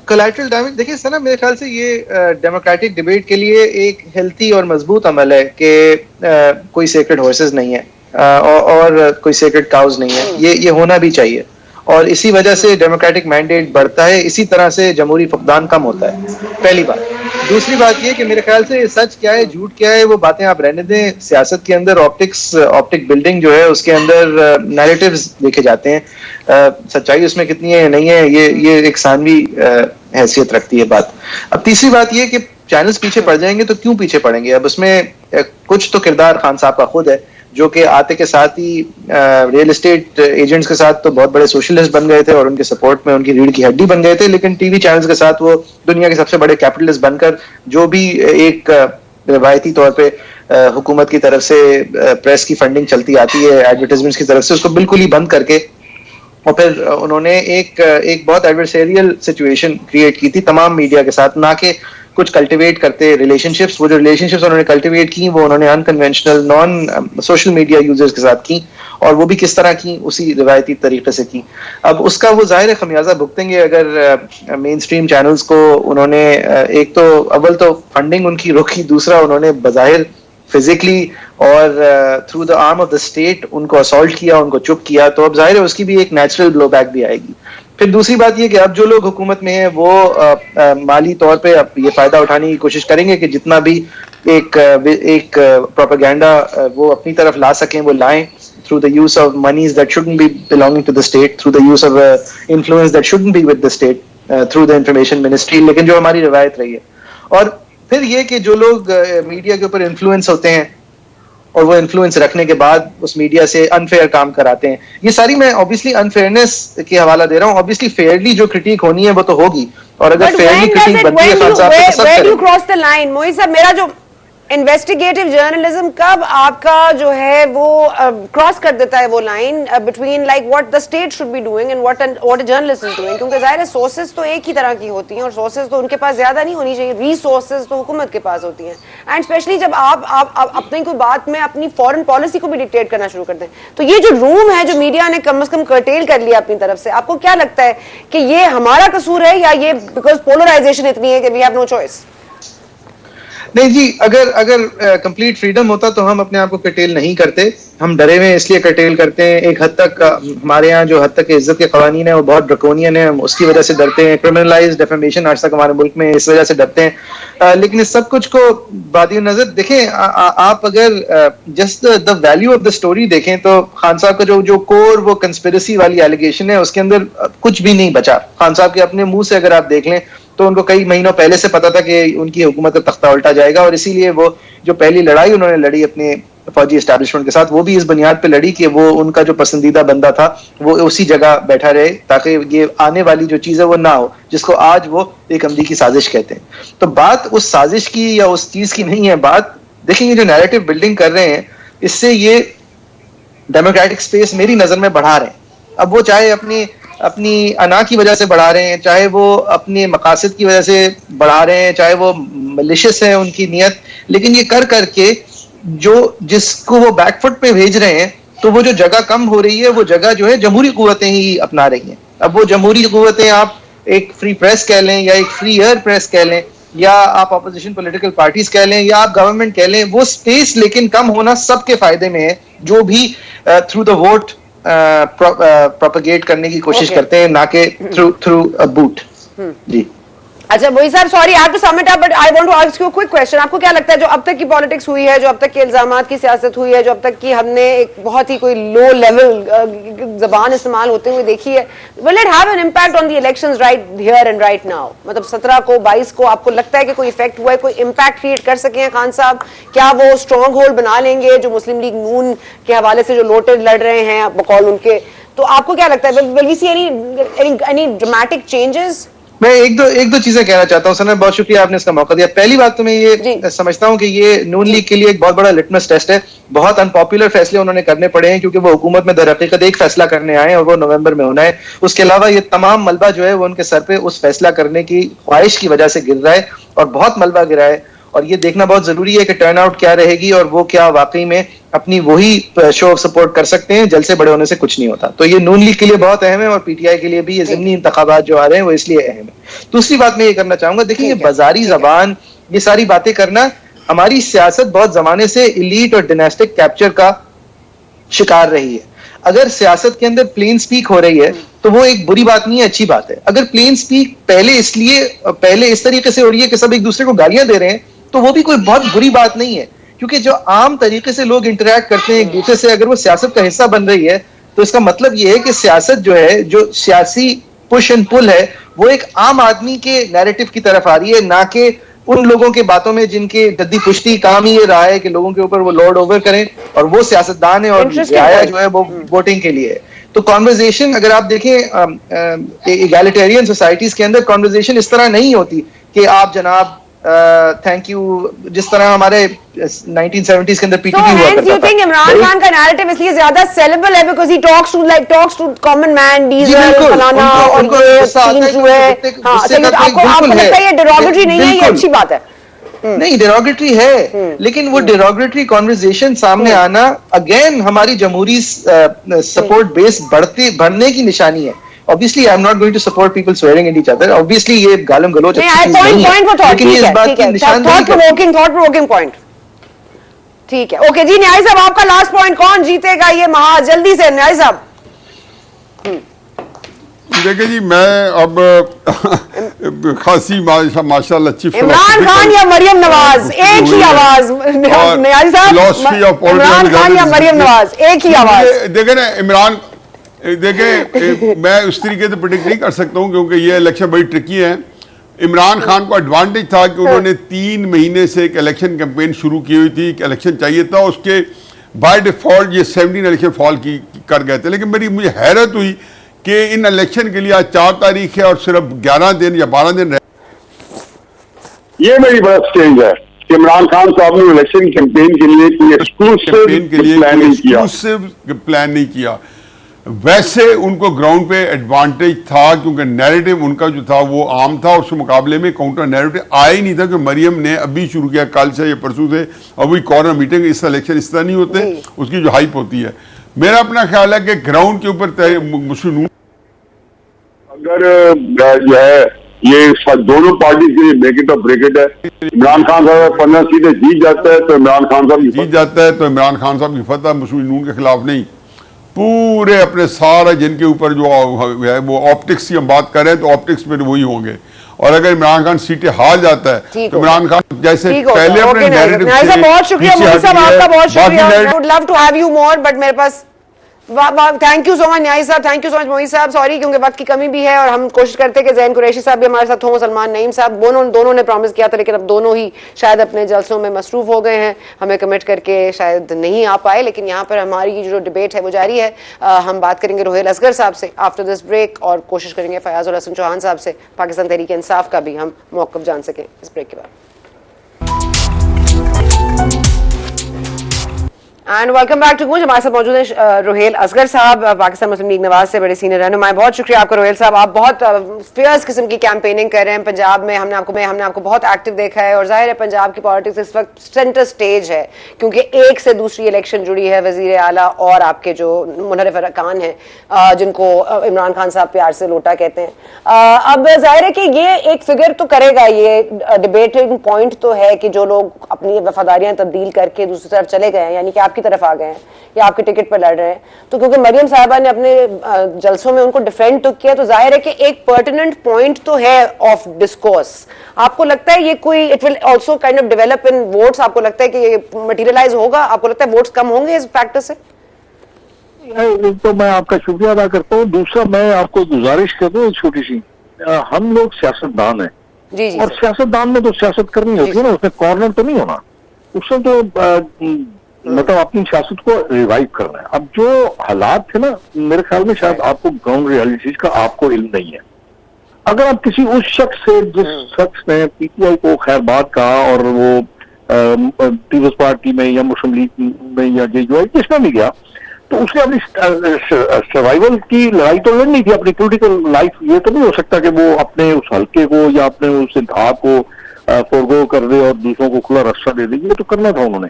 कोलैटरल डैमेज देखिए सना, मेरे ख्याल से ये डेमोक्रेटिक डिबेट के लिए एक हेल्थी और मजबूत अमल है कि कोई सेक्रेड हॉर्सेस नहीं है और कोई सेक्रेड काउज नहीं है। ये होना भी चाहिए और इसी वजह से डेमोक्रेटिक मैंडेट बढ़ता है, इसी तरह से जमहूरी फुकदान कम होता है, पहली बात। दूसरी बात ये कि मेरे ख्याल से सच क्या है झूठ क्या है वो बातें आप रहने दें। सियासत के अंदर ऑप्टिक बिल्डिंग जो है उसके अंदर नैरेटिव्स देखे जाते हैं, सच्चाई उसमें कितनी है नहीं है ये एक सानवी हैसियत रखती है बात। अब तीसरी बात ये कि चैनल्स पीछे पड़ जाएंगे तो क्यों पीछे पड़ेंगे? अब उसमें कुछ तो किरदार खान साहब का खुद है, जो कि आते के साथ ही रियल एस्टेट एजेंट्स के साथ तो बहुत बड़े सोशलिस्ट बन गए थे और उनके सपोर्ट में उनकी रीढ़ की हड्डी बन गए थे, लेकिन टीवी चैनल्स के साथ वो दुनिया के सबसे बड़े कैपिटलिस्ट बनकर जो भी एक रिवायती तौर पे हुकूमत की तरफ से प्रेस की फंडिंग चलती आती है एडवर्टाइजमेंट्स की तरफ से, उसको बिल्कुल ही बंद करके और फिर उन्होंने एक बहुत एडवर्सेरियल सिचुएशन क्रिएट की थी तमाम मीडिया के साथ, ना कि कुछ कल्टिवेट करते रिलेशनशिप्स, वो जो रिलेशनशिप्स उन्होंने कल्टिवेट की वो उन्होंने unconventional non social media users के साथ की, और वो भी किस तरह की, उसी रिवायती तरीके से की। अब उसका वो जाहिर खमियाजा भुगतेंगे अगर मेन स्ट्रीम चैनल्स को उन्होंने एक तो अव्वल तो फंडिंग उनकी रोकी, दूसरा उन्होंने बज़ाहिर फिजिकली और through the arm of the state उनको असॉल्ट किया, उनको चुप किया, तो अब जाहिर है उसकी भी एक नेचुरल ब्लो बैक भी आएगी। फिर दूसरी बात ये कि अब जो लोग हुकूमत में हैं वो माली तौर पे अब ये फायदा उठाने की कोशिश करेंगे कि जितना भी एक प्रोपेगेंडा वो अपनी तरफ ला सकें वो लाएं, through the use of monies that shouldn't be belonging to the state, through the use of influence that shouldn't be with the state, through the information ministry, लेकिन जो हमारी रवायत रही है। और फिर ये कि जो लोग मीडिया के ऊपर इन्फ्लुएंस होते हैं और वो इन्फ्लुएंस रखने के बाद उस मीडिया से अनफेयर काम कराते हैं, ये सारी मैं ऑब्वियसली अनफेयरनेस के हवाला दे रहा हूँ। ऑब्वियसली फेयरली जो क्रिटिक होनी है वो तो होगी, और अगर फेयरली क्रिटिक बनती है खान साहब तो सब where do you करेंगे। cross the line? मोई साहब, मेरा जो इन्वेस्टिगेटिव जर्नलिज्म कब आपका जो है वो क्रॉस कर देता है वो line between like what the state should be doing and what a journalist is doing? क्योंकि जाहिर है सोर्सेज तो एक ही तरह की होती हैं और सोर्सेज तो उनके पास ज्यादा नहीं होनी चाहिए, रिसोर्सेज तो हुकूमत के पास होती हैं, एंड स्पेशली जब आप अपनी कोई बात में अपनी फॉरेन पॉलिसी को भी डिक्टेट करना शुरू करते हैं। तो ये जो रूम है जो मीडिया ने कम से कम कर्टेल कर लिया अपनी तरफ से, आपको क्या लगता है कि ये हमारा कसूर है या ये बिकॉज पोलराइजेशन इतनी है कि वी हैव नो चॉइस? नहीं जी, अगर कंप्लीट फ्रीडम होता तो हम अपने आप को कर्टेल नहीं करते, हम डरे हुए इसलिए कर्टेल करते हैं। एक हद तक हमारे यहाँ जो हद तक इज्जत के कवानीन है वो बहुत ड्रकोनियन है, हम उसकी वजह से डरते हैं। क्रिमिनलाइज डेफेमेशन आज तक हमारे मुल्क में इस वजह से डरते हैं। लेकिन इस सब कुछ को बादी नजर देखें, आप अगर just the value of the story देखें तो खान साहब का जो कोर वो कंस्पिरेसी वाली एलिगेशन है उसके अंदर कुछ भी नहीं बचा। खान साहब के अपने मुंह से अगर आप देख लें तो उनको कई महीनों पहले से पता था कि उनकी हुकूमत का तख्ता उल्टा जाएगा, और इसीलिए वो जो पहली लड़ाई उन्होंने लड़ी अपने फौजी एस्टैब्लिशमेंट के साथ वो भी इस बुनियाद पे लड़ी कि वो उनका जो पसंदीदा बंदा था वो उसी जगह बैठा रहे ताकि ये आने वाली जो चीज है वो ना हो, जिसको आज वो एक अमरीकी साजिश कहते हैं। तो बात उस साजिश की या उस चीज की नहीं है, बात देखेंगे जो नैरेटिव बिल्डिंग कर रहे हैं इससे ये डेमोक्रेटिक स्पेस मेरी नजर में बढ़ा रहे हैं। अब वो चाहे अपनी अना की वजह से बढ़ा रहे हैं, चाहे वो अपने मकासद की वजह से बढ़ा रहे हैं, चाहे वो मलिशियस है उनकी नीयत, लेकिन ये कर करके जो जिसको वो बैकफुट पे भेज रहे हैं तो वो जो जगह कम हो रही है वो जगह जो है जमहूरी कुव्वतें ही अपना रही हैं। अब वो जमहूरी कुव्वतें आप एक फ्री प्रेस कह लें या एक फ्री एयर प्रेस कह लें या आप अपोजिशन पॉलिटिकल पार्टीज कह लें या आप गवर्नमेंट कह लें, वो स्पेस लेकिन कम होना सबके फायदे में है जो भी थ्रू द वोट प्रोपेगेट करने की कोशिश करते हैं, ना कि थ्रू अ बूट। जी अच्छा मोई साहब, sorry I have to sum it up but I want to ask you a quick question. आपको क्या लगता है जो अब तक की पॉलिटिक्स हुई है, जो अब तक के इल्जामात की सियासत हुई है, जो अब तक की हमने एक बहुत ही कोई लो लेवल जबान इस्तेमाल होते हुए देखी है, will it have an impact on the elections right here and right now? मतलब 17 को 22 को आपको लगता है कि कोई इफेक्ट हुआ है, कोई इम्पैक्ट क्रिएट कर सके हैं खान साहब? क्या वो स्ट्रॉन्ग होल्ड बना लेंगे जो मुस्लिम लीग नून के हवाले से जो लोटे लड़ रहे हैं बकौल उनके? तो आपको क्या लगता है will we see any dramatic changes? मैं एक दो चीजें कहना चाहता हूँ सर, बहुत शुक्रिया आपने इसका मौका दिया। पहली बात तो मैं ये समझता हूँ कि ये नून लीग के लिए एक बहुत बड़ा लिटमस टेस्ट है। बहुत अनपॉपुलर फैसले उन्होंने करने पड़े हैं क्योंकि वो हुकूमत में दरहकीकत एक फैसला करने आए और वो नवंबर में होना है। उसके अलावा ये तमाम मलबा जो है वो उनके सर पे उस फैसला करने की ख्वाहिश की वजह से गिर रहा है और बहुत मलबा गिरा है, और ये देखना बहुत जरूरी है कि टर्न आउट क्या रहेगी और वो क्या वाकई में अपनी वही शो ऑफ सपोर्ट कर सकते हैं। जल से बड़े होने से कुछ नहीं होता। तो ये नून लीग के लिए बहुत अहम है और पीटीआई के लिए भी ये ज़िमनी इंतखाबात जो आ रहे हैं वो इसलिए अहम है। दूसरी बात मैं ये करना चाहूंगा, देखिए ये बाजारी जबान ये सारी बातें करना, हमारी सियासत बहुत जमाने से इलीट और डिनेस्टिक कैप्चर का शिकार रही है। अगर सियासत के अंदर प्लेन स्पीक हो रही है तो वो एक बुरी बात नहीं है, अच्छी बात है। अगर प्लेन स्पीक पहले इस तरीके से हो रही है कि सब एक दूसरे को गालियां दे रहे हैं तो वो भी कोई बहुत बुरी बात नहीं है, क्योंकि जो आम तरीके से लोग इंटरेक्ट करते हैं एक दूसरे से, अगर वो सियासत का हिस्सा बन रही है तो इसका मतलब ये है कि सियासत जो है, जो सियासी पुश एंड पुल है, वो एक आम आदमी के नैरेटिव की तरफ आ रही है, ना कि उन लोगों के बातों में जिनके जद्दी पुश्ती काम ही ये रहा है कि लोगों के ऊपर वो लॉर्ड ओवर करें और वो सियासतदान है और रियाया जो है वो वोटिंग के लिए है। तो कॉन्वर्जेशन अगर आप देखें इगैलिटेरियन सोसाइटीज के अंदर कॉन्वर्जेशन इस तरह नहीं होती कि आप जनाब थैंक यू। जिस तरह हमारे 1970s के अंदर So पीटीपी हुआ hence you करता think था। इमरान खान का narrative इसलिए ज्यादा sellable है because he talks to common man, ji, diesel, बिल्कुल। फलाना उनको- और उनको ये गुस्सा आता चीन है कि जो है। गुस्से- हाँ, गुस्से तो का तो एक आपको बिल्कुल लगता है ये derogatory नहीं है, ये बिल्कुल। अच्छी बात है। नहीं, डेरोगेटरी है, लेकिन वो डेरोगेटरी कॉन्वर्सेशन सामने आना अगेन हमारी जमहूरी सपोर्ट बेस बढ़ने की निशानी है। Obviously, I'm not going to support people swearing at each other. Obviously, ये गालम गलोच नहीं, अच्छी I चीज नहीं है। point for thought, लेकिन ये ठीक इस है, बात ठीक की है, निशानदेही thought provoking point, ठीक है। ओके जी, न्याय साहब आपका लास्ट पॉइंट, कौन जीतेगा ये महा, जल्दी से न्याय साहब। देखिए जी, मैं अब खासी माशाल्लाह अच्छी इमरान खान या मरियम नवाज, एक ही आवाज। न्याय साहब, इमरान खान या मरियम नवाज, एक ही आवाज। देखे ना इमरान, देखे मैं उस तरीके से प्रिडिक्ट नहीं कर सकता हूं क्योंकि ये इलेक्शन बड़ी ट्रिकी है। इमरान खान को एडवांटेज था कि उन्होंने 3 महीने से एक इलेक्शन कैंपेन शुरू की हुई थी, इलेक्शन चाहिए था, उसके बाय डिफॉल्ट ये 17 इलेक्शन फॉल कर गए थे। लेकिन मुझे हैरत हुई कि इन इलेक्शन के लिए आज 4 तारीख है और सिर्फ 11 दिन या 12 दिन रहे। ये मेरी बड़ा चेंज है कि इमरान खान साहब ने इलेक्शन कैंपेन के लिए कोई एक्सक्लूसिव प्लान नहीं किया। एक्सक्लूसिव प्लान नहीं किया। वैसे उनको ग्राउंड पे एडवांटेज था क्योंकि नैरेटिव उनका जो था वो आम था, उसके मुकाबले में काउंटर नैरेटिव आया ही नहीं था कि मरियम ने अभी शुरू किया, कल से या परसों से, अभी कॉर्नर मीटिंग, इस इलेक्शन इस तरह नहीं होते, उसकी जो हाइप होती है। मेरा अपना ख्याल है कि ग्राउंड के ऊपर मुस्लिम अगर जो है ये दोनों पार्टी के लिए ब्रेक इट और ब्रेक इट है। इमरान खान साहब 15 सीटें जीत जाता है तो इमरान खान साहब जीत जाता है तो इमरान खान साहब की फतह मुस्लिम नून के खिलाफ नहीं, पूरे अपने सारे जिनके ऊपर जो है वो ऑप्टिक्स की हम बात कर रहे हैं तो ऑप्टिक्स में वही होंगे। और अगर इमरान खान सीटें हार जाता है तो इमरान खान जैसे पहले अपने नैरेटिव से बहुत शुक्रिया मोदी साहब, आपका बहुत शुक्रिया। I would love to have you more but मेरे पास थैंक यू सो मच न्याय साहब, thank you so much Modi साहब। सॉरी क्योंकि वक्त की कमी भी है और हम कोशिश करते हैं कि जैन कुरैशी साहब भी हमारे साथ हों, सलमान नईम साहब, दोनों ने प्रॉमिस किया था लेकिन अब दोनों ही शायद अपने जलसों में मसरूफ हो गए हैं, हमें कमिट करके शायद नहीं आ पाए। लेकिन यहाँ पर हमारी जो डिबेट है वो जारी है। हम बात करेंगे रोहेल असगर साहब से आफ्टर दिस ब्रेक और कोशिश करेंगे फयाज उल हसन चौहान साहब से पाकिस्तान तहरीक इंसाफ का भी हम मौक़िफ़ जान सकें इस ब्रेक के बाद। And welcome back to Goonj. हमारे साथ मौजूद हैं रोहेल असगर साहब, पाकिस्तान मुस्लिम लीग नवाज से बड़े सीनियर रहनुमा। बहुत शुक्रिया आपका रोहेल साहब, आप बहुत फियर्स किस्म की कैंपेनिंग कर रहे हैं पंजाब में। हमने आपको बहुत एक्टिव देखा है और जाहिर है पंजाब की पॉलिटिक्स इस वक्त सेंटर स्टेज है क्योंकि एक से दूसरी इलेक्शन जुड़ी है। वजीर आला और आपके जो मुनर्रिफ अरकान हैं जिनको इमरान खान साहब प्यार से लोटा कहते हैं। अब जाहिर है कि ये एक फिगर तो करेगा, ये डिबेटिंग पॉइंट तो है कि जो लोग अपनी वफादारियां तब्दील करके दूसरी तरफ चले गए हैं, यानी कि आपकी तरफ आ गए हैं या आपके टिकट पर लड़ रहे हैं, तो क्योंकि मरियम साहिबा ने अपने जलसों में उनको डिफेंड तो किया, तो जाहिर है कि एक पर्टिनेंट पॉइंट तो है ऑफ डिस्कोर्स। आपको लगता है ये कोई it will also kind of develop in votes? आपको लगता है कि ये मटेरियलाइज होगा? आपको लगता है वोट्स कम होंगे इस फैक्टर से? तो मैं आपका शुक्रिया अदा करता हूँ। दूसरा मैं आपको गुजारिश कर दूं छोटी सी, हम लोग सियासतदान हैं जी जी और सियासतदान में तो सियासत करनी होती है ना, उसमें कॉर्नर तो नहीं होना, उसमें तो मतलब अपनी सियासत को रिवाइव करना है। अब जो हालात थे ना, मेरे ख्याल में शायद आपको ग्राउंड रियलिटीज का आपको इल्म नहीं है। अगर आप किसी उस शख्स से, जिस शख्स ने पीटीआई को खैरबाद कहा और वो पीपल्स पार्टी में या मुस्लिम लीग में या जेयूआई जिसमें भी गया, तो उसने अपनी सर्वाइवल की लड़ाई तो लड़नी थी, अपनी पॉलिटिकल लाइफ। ये तो नहीं हो सकता कि वो अपने उस हल्के को या अपने उस इंतहा को फोरगो कर दे और दूसरों को खुला रास्ता दे दे। ये तो करना था उन्होंने।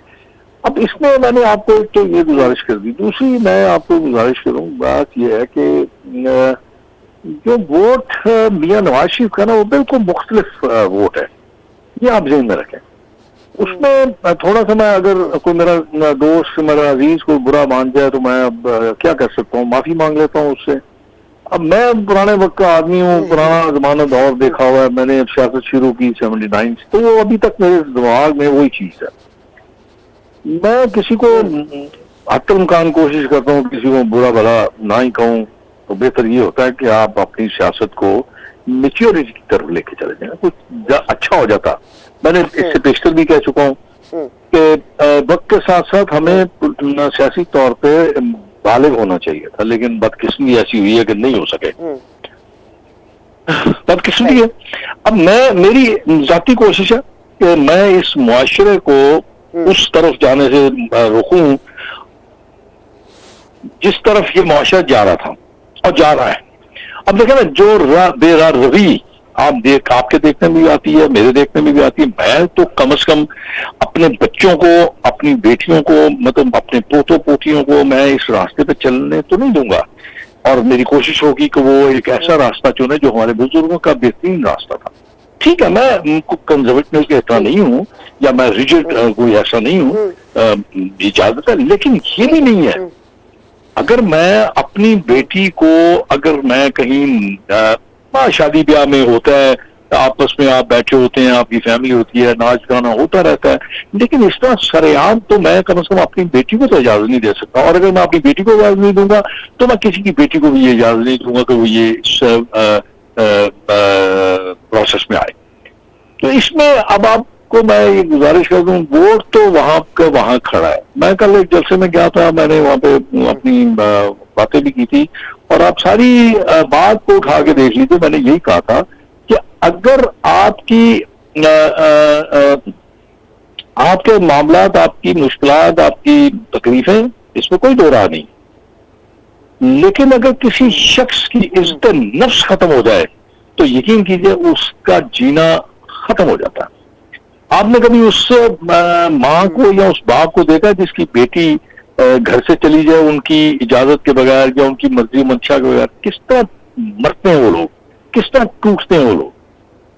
अब इसमें मैंने आपको एक तो ये गुजारिश कर दी। दूसरी मैं आपको गुजारिश करूँ, बात ये है कि जो वोट मियां नवाज शरीफ का ना, वो बिल्कुल मुख्तलिफ वोट है, ये आप ज़हन में रखें। उसमें थोड़ा सा मैं, अगर कोई मेरा दोस्त, मेरा अजीज को बुरा मान जाए तो मैं अब क्या कर सकता हूँ, माफी मांग लेता हूँ उससे। अब मैं पुराने वक्त का आदमी हूँ, पुराना जमाना दौर देखा हुआ है, मैंने सियासत शुरू की 79 से, तो वो अभी तक मेरे दिमाग में वही चीज है। मैं किसी को हत्तुमकान कोशिश करता हूँ, किसी को बुरा भला ना ही कहूँ, तो बेहतर ये होता है कि आप अपनी सियासत को मेच्योरिटी की तरफ लेके चले जाए, कुछ अच्छा हो जाता। मैंने इससे पेशतर भी कह चुका हूँ कि वक्त के साथ साथ हमें सियासी तौर पे बालिग होना चाहिए था, लेकिन बदकिस्मती ऐसी हुई है कि नहीं हो सके, बदकिस्मती है। अब मेरी जाती कोशिश है कि मैं इस मुआशरे को उस तरफ जाने से रोकूं जिस तरफ ये मुआशरा जा रहा था और जा रहा है। अब देखें ना, जो रवि आपके देखने में भी आती है, मेरे देखने में भी आती है, मैं तो कम से कम अपने बच्चों को, अपनी बेटियों को, मतलब अपने पोतों पोतियों को मैं इस रास्ते पे चलने तो नहीं दूंगा। और मेरी कोशिश होगी कि वो एक ऐसा रास्ता चुने जो हमारे बुजुर्गों का बेहतरीन रास्ता था। ठीक है, मैं कंजर्वेटिव के इतना नहीं हूँ या मैं रिजिड कोई ऐसा नहीं हूँ, इजाजत है, लेकिन ये भी नहीं है। अगर मैं अपनी बेटी को, अगर मैं कहीं शादी ब्याह में होता है, आपस में आप बैठे होते हैं, आपकी फैमिली होती है, नाच गाना होता रहता है, लेकिन इस तरह सरेआम तो मैं कम से कम अपनी बेटी को तो इजाजत नहीं दे सकता। और अगर मैं अपनी बेटी को इजाजत नहीं दूंगा तो मैं किसी की बेटी को भी ये इजाजत नहीं दूंगा कि वो ये इस प्रोसेस में आए। तो इसमें अब आपको मैं ये गुजारिश कर दूं, वोट तो वहां का वहां खड़ा है। मैं कल एक जलसे में गया था, मैंने वहां पे अपनी बातें भी की थी और आप सारी बात को उठा के देख लीजिए। मैंने यही कहा था कि अगर आपके मामलात, आपकी मुश्किलात, आपकी तकलीफें, इसमें कोई दो राह नहीं, लेकिन अगर किसी शख्स की इज्जत नफ्स खत्म हो जाए तो यकीन कीजिए उसका जीना खत्म हो जाता है। आपने कभी उस माँ को या उस बाप को देखा जिसकी बेटी घर से चली जाए उनकी इजाजत के बगैर या उनकी मर्जी मंशा के बगैर? किस तरह मरते हैं वो लोग, किस तरह टूटते हैं वो लोग।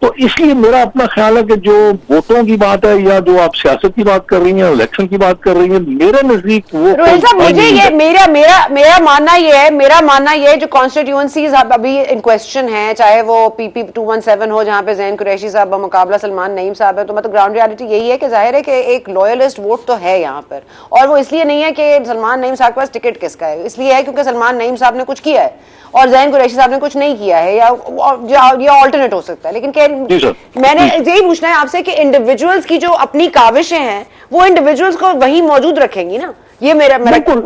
तो इसलिए मेरा अपना ख्याल है कि जो वोटों की बात है या जो आप सियासत की बात कर रही हैं, इलेक्शन की बात कर रही हैं, मेरे नजदीक वो रोहित साहब, मुझे ये मेरा मानना ये है जो कॉन्स्टिट्यूएंसीज अभी इन क्वेश्चन है, चाहे वो PP 217 हो जहां पे ज़ैन कुरैशी साहब मुकाबला सलमान नईम साहब है, तो मतलब ग्राउंड रियलिटी यही है कि जाहिर है कि एक लॉयलिस्ट वोट तो है यहाँ पर। और वो इसलिए नहीं है कि सलमान नईम साहब के पास टिकट किसका है, इसलिए है क्योंकि सलमान नईम साहब ने कुछ किया है और ज़ैन कुरैशी साहब ने कुछ नहीं किया है, या ऑल्टरनेट हो सकता है। लेकिन मैंने यही पूछना है आपसे कि इंडिविजुअल्स की जो अपनी काविशें हैं वो इंडिविजुअल्स को वहीं मौजूद रखेंगी ना? ये मेरा बिल्कुल,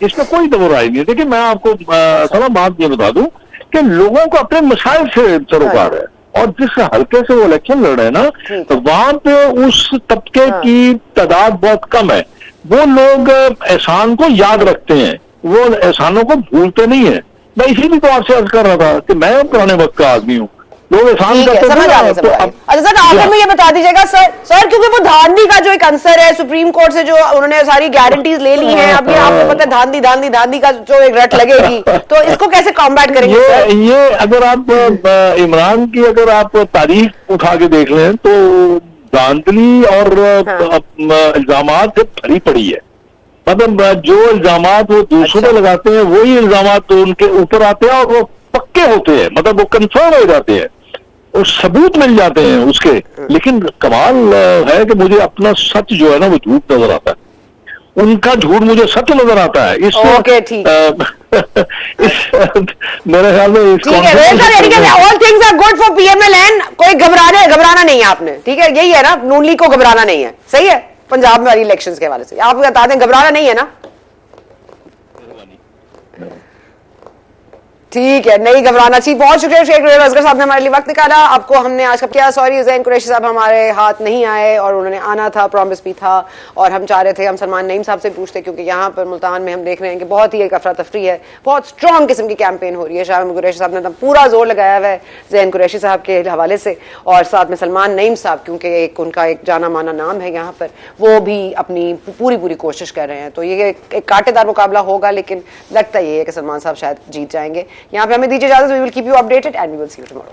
इसमें कोई दो राय नहीं है। देखिए, मैं आपको थोड़ा बात ये बता दूं कि लोगों को अपने मसाइल से सरोकार है और जिस हल्के से वो इलेक्शन लड़ रहे हैं ना, तो वहां पे उस तबके की तादाद बहुत कम है। वो लोग एहसान को याद रखते हैं, वो एहसानों को भूलते नहीं है। मैं इसीलिए तो आपसे अर्ज कर रहा था कि मैं पुराने वक्त का आदमी हूँ, लोग एहसान करते हैं। तो अच्छा सर, आखिर में ये बता दीजिएगा सर, क्योंकि वो धांधली का जो एक आंसर है सुप्रीम कोर्ट से, जो उन्होंने सारी गारंटीज ले ली हैं, अभी आपको पता है धांधली का जो एक रट लगेगी, तो इसको कैसे कॉम्बैट करेंगे सर? ये अगर आप इमरान की अगर आप तारीख उठा के देख लें तो धांधली और इल्जामात से भरी पड़ी है। मतलब जो इल्जामात वो दूसरों पे लगाते हैं वही इल्जामात तो उनके ऊपर आते हैं और वो पक्के होते हैं, मतलब वो कंफर्म हो जाते हैं और सबूत मिल जाते हैं उसके। लेकिन कमाल है कि मुझे अपना सच जो है ना वो झूठ नजर आता है, उनका झूठ मुझे सच नजर आता है। ओके, ठीक मेरे ख्याल में all things are good for PMLN, कोई घबराना नहीं है आपने, ठीक है? यही है ना, नून लीग को घबराना नहीं है, सही है? पंजाब में वाली इलेक्शंस के हवाले से आप बता दें, घबराना नहीं है ना? ठीक है, नहीं घबराना चाहिए। बहुत शुक्रिया शेख असगर साहब ने हमारे लिए वक्त निकाला। आपको हमने आज कब किया, सॉरी ज़ैन कुरैशी साहब हमारे हाथ नहीं आए और उन्होंने आना था, प्रॉमिस भी था, और हम चाह रहे थे हम सलमान नईम साहब से पूछते, क्योंकि यहाँ पर मुल्तान में हम देख रहे हैं कि बहुत ही एक अफरा तफरी है, बहुत स्ट्रॉन्ग किस्म की कैंपेन हो रही है। शाह कुरैशी साहब ने तो पूरा जोर लगाया हुआ है ज़ैन कुरैशी साहब के हवाले से, और साथ में सलमान नईम साहब, क्योंकि एक उनका एक जाना माना नाम है यहाँ पर, वो भी अपनी पूरी कोशिश कर रहे हैं। तो ये एक कांटेदार मुकाबला होगा, लेकिन लगता ये है कि सलमान साहब शायद जीत जाएंगे। यहाँ पे हमें दीजिए इजाजत। We will keep you updated and we will see you tomorrow.